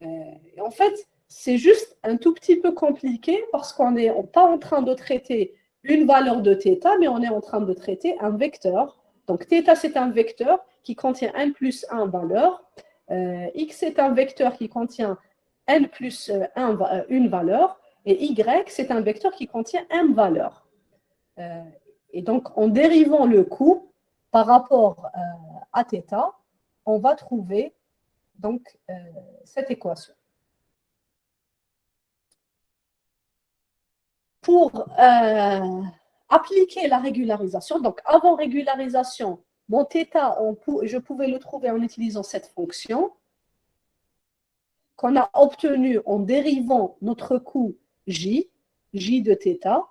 Et en fait, c'est juste un tout petit peu compliqué parce qu'on n'est pas en train de traiter une valeur de θ, mais on est en train de traiter un vecteur. Donc, θ, c'est un vecteur qui contient n plus 1 valeur. X est un vecteur qui contient n plus 1, une valeur. Et y, c'est un vecteur qui contient m valeur. Et donc, en dérivant le coût par rapport à θ, on va trouver donc, cette équation. Pour appliquer la régularisation, donc avant régularisation, mon θ, je pouvais le trouver en utilisant cette fonction qu'on a obtenue en dérivant notre coût J de θ,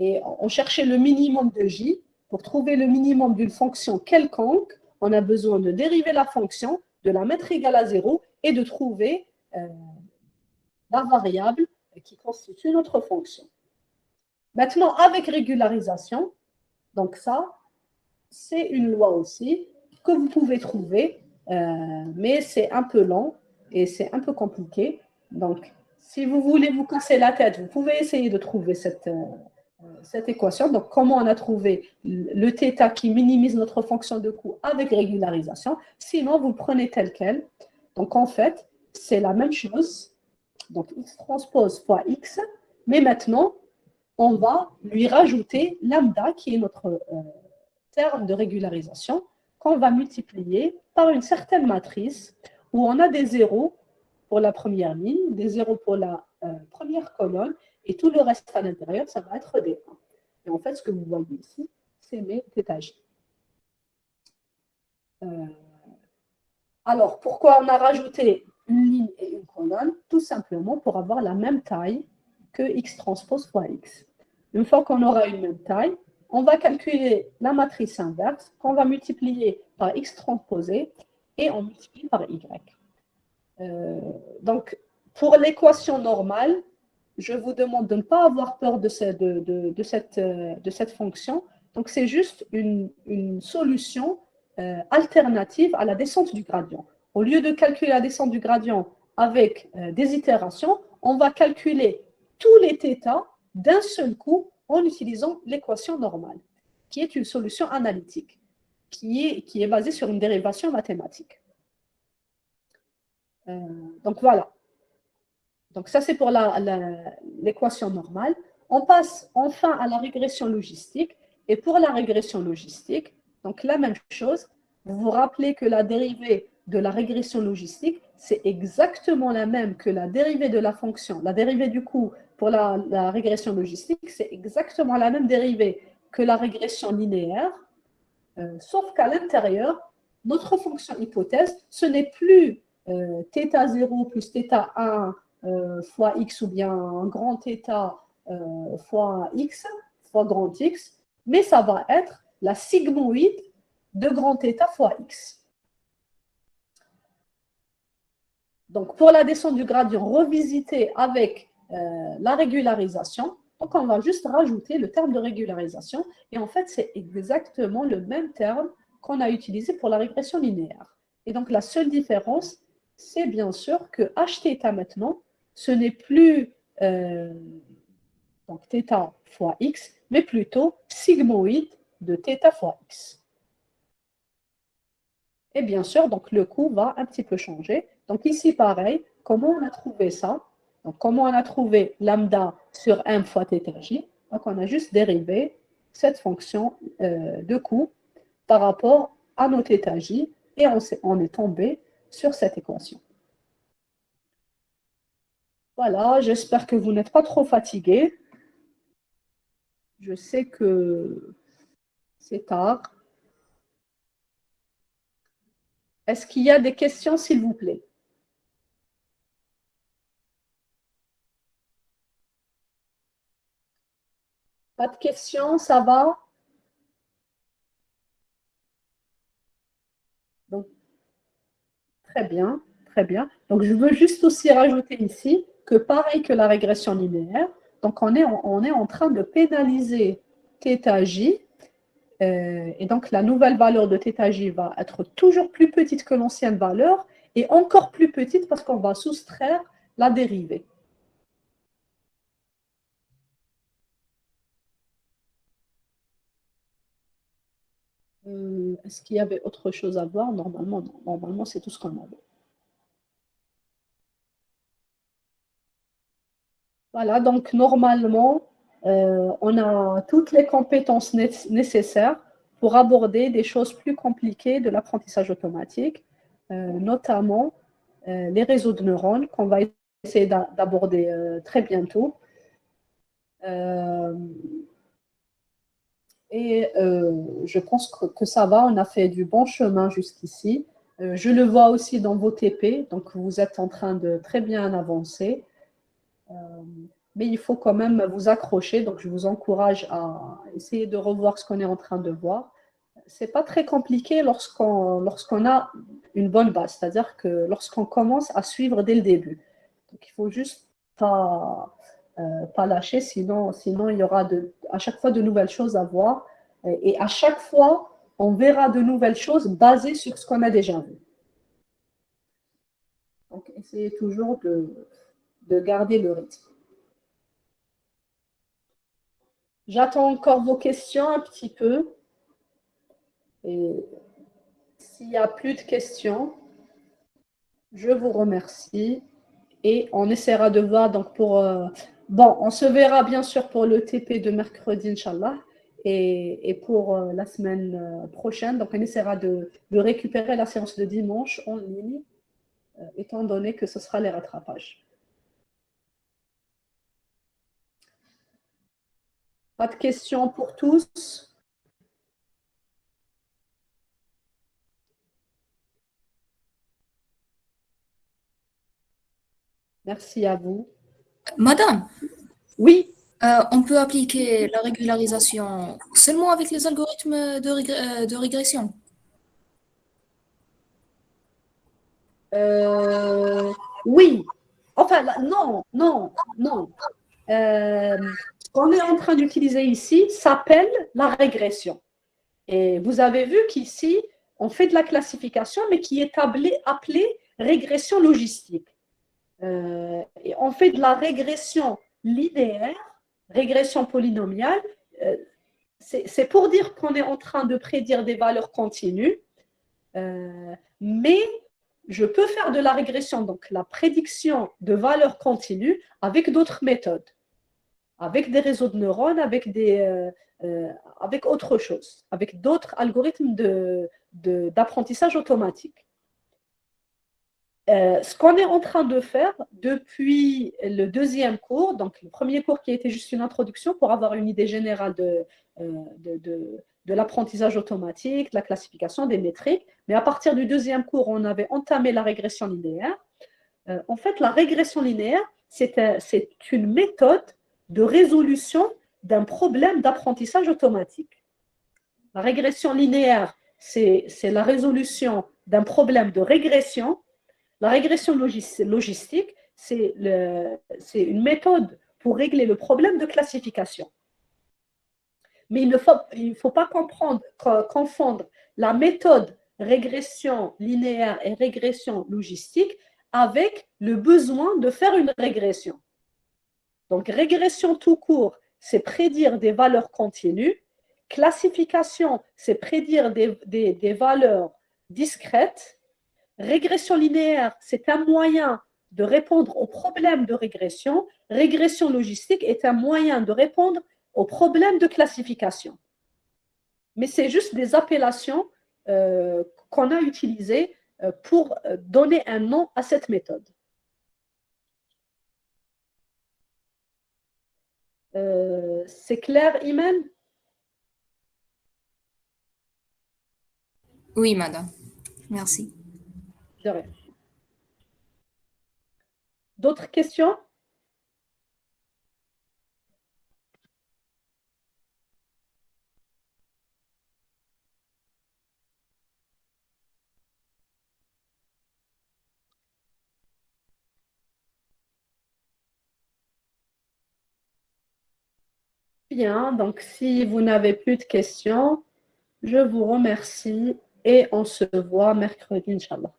et on cherchait le minimum de J. pour trouver le minimum d'une fonction quelconque, on a besoin de dériver la fonction, de la mettre égale à 0 et de trouver la variable qui constitue notre fonction. Maintenant, avec régularisation, donc ça, c'est une loi aussi que vous pouvez trouver, mais c'est un peu lent et c'est un peu compliqué. Donc, si vous voulez vous casser la tête, vous pouvez essayer de trouver cette équation. Donc, comment on a trouvé le θ qui minimise notre fonction de coût avec régularisation. Sinon, vous prenez tel quel. Donc, en fait, c'est la même chose. Donc, x transpose fois x. Mais maintenant, on va lui rajouter lambda, qui est notre terme de régularisation, qu'on va multiplier par une certaine matrice où on a des zéros pour la première ligne, des zéros pour la première colonne, et tout le reste à l'intérieur, ça va être des 1. Et en fait, ce que vous voyez ici, c'est mes θj. Alors, pourquoi on a rajouté une ligne et une colonne? Tout simplement pour avoir la même taille que x transpose fois x. Une fois qu'on aura une même taille, on va calculer la matrice inverse qu'on va multiplier par x transposé et on multiplie par y. Donc, pour l'équation normale, je vous demande de ne pas avoir peur de cette fonction. Donc, c'est juste une solution alternative à la descente du gradient. Au lieu de calculer la descente du gradient avec des itérations, on va calculer tous les θ d'un seul coup en utilisant l'équation normale, qui est une solution analytique, qui est basée sur une dérivation mathématique. Donc voilà. Donc ça, c'est pour l'équation normale. On passe enfin à la régression logistique. Et pour la régression logistique, donc la même chose, vous vous rappelez que la dérivée de la régression logistique, c'est exactement la même que la dérivée de la fonction. La dérivée du coût pour la régression logistique, c'est exactement la même dérivée que la régression linéaire, sauf qu'à l'intérieur, notre fonction hypothèse, ce n'est plus θ0 plus θ1 fois x ou bien un grand θ fois x, fois grand x, mais ça va être la sigmoïde de grand θ fois x. Donc, pour la descente du gradient revisité avec la régularisation, donc on va juste rajouter le terme de régularisation. Et en fait, c'est exactement le même terme qu'on a utilisé pour la régression linéaire. Et donc, la seule différence, c'est bien sûr que hθ maintenant, ce n'est plus donc θ fois x, mais plutôt sigmoïde de θ fois x. Et bien sûr, donc le coût va un petit peu changer. Donc ici, pareil, comment on a trouvé ça? Donc, comment on a trouvé lambda sur m fois θj? Donc, on a juste dérivé cette fonction de coût par rapport à nos θj et on est tombé sur cette équation. Voilà, j'espère que vous n'êtes pas trop fatigués. Je sais que c'est tard. Est-ce qu'il y a des questions, s'il vous plaît? Pas de questions, ça va? Donc, très bien, très bien. Donc, je veux juste aussi rajouter ici que pareil que la régression linéaire, donc on est en train de pénaliser θj, et donc la nouvelle valeur de θj va être toujours plus petite que l'ancienne valeur, et encore plus petite parce qu'on va soustraire la dérivée. Est-ce qu'il y avait autre chose à voir? Normalement, non. Normalement, c'est tout ce qu'on avait. Voilà, donc normalement, on a toutes les compétences nécessaires pour aborder des choses plus compliquées de l'apprentissage automatique, notamment les réseaux de neurones qu'on va essayer d'aborder très bientôt. Et je pense que ça va, on a fait du bon chemin jusqu'ici. Je le vois aussi dans vos TP, donc vous êtes en train de très bien avancer. mais il faut quand même vous accrocher. Donc, je vous encourage à essayer de revoir ce qu'on est en train de voir. Ce n'est pas très compliqué lorsqu'on a une bonne base, c'est-à-dire que lorsqu'on commence à suivre dès le début. Donc, il faut juste pas lâcher, sinon il y aura à chaque fois de nouvelles choses à voir. Et à chaque fois, on verra de nouvelles choses basées sur ce qu'on a déjà vu. Donc, essayez toujours de garder le rythme. J'attends encore vos questions un petit peu. Et s'il n'y a plus de questions, je vous remercie. Et on essaiera de voir donc bon, on se verra bien sûr pour le TP de mercredi, Inch'Allah, et pour la semaine prochaine. Donc, on essaiera de récupérer la séance de dimanche en ligne, étant donné que ce sera les rattrapages. Pas de questions pour tous? Merci à vous. Madame, Oui. On peut appliquer la régularisation seulement avec les algorithmes de régression. Oui. Enfin, non. Ce qu'on est en train d'utiliser ici s'appelle la régression. Et vous avez vu qu'ici, on fait de la classification, mais qui est appelée régression logistique. Et on fait de la régression linéaire, régression polynomiale. C'est pour dire qu'on est en train de prédire des valeurs continues, mais je peux faire de la régression, donc la prédiction de valeurs continues avec d'autres méthodes, avec des réseaux de neurones, avec autre chose, avec d'autres algorithmes d'apprentissage automatique. Ce qu'on est en train de faire depuis le deuxième cours, donc le premier cours qui était juste une introduction pour avoir une idée générale de l'apprentissage automatique, de la classification, des métriques, mais à partir du deuxième cours, on avait entamé la régression linéaire. En fait, la régression linéaire, c'est une méthode de résolution d'un problème d'apprentissage automatique. La régression linéaire, c'est la résolution d'un problème de régression. La régression logistique, c'est une méthode pour régler le problème de classification. Mais il ne faut pas confondre la méthode régression linéaire et régression logistique avec le besoin de faire une régression. Donc, régression tout court, c'est prédire des valeurs continues. Classification, c'est prédire des valeurs discrètes. Régression linéaire, c'est un moyen de répondre aux problèmes de régression. Régression logistique est un moyen de répondre aux problèmes de classification. Mais c'est juste des appellations qu'on a utilisées pour donner un nom à cette méthode. C'est clair, Iman? Oui, madame. Merci. De rien. D'autres questions? Bien, donc si vous n'avez plus de questions, je vous remercie et on se voit mercredi, Inch'Allah.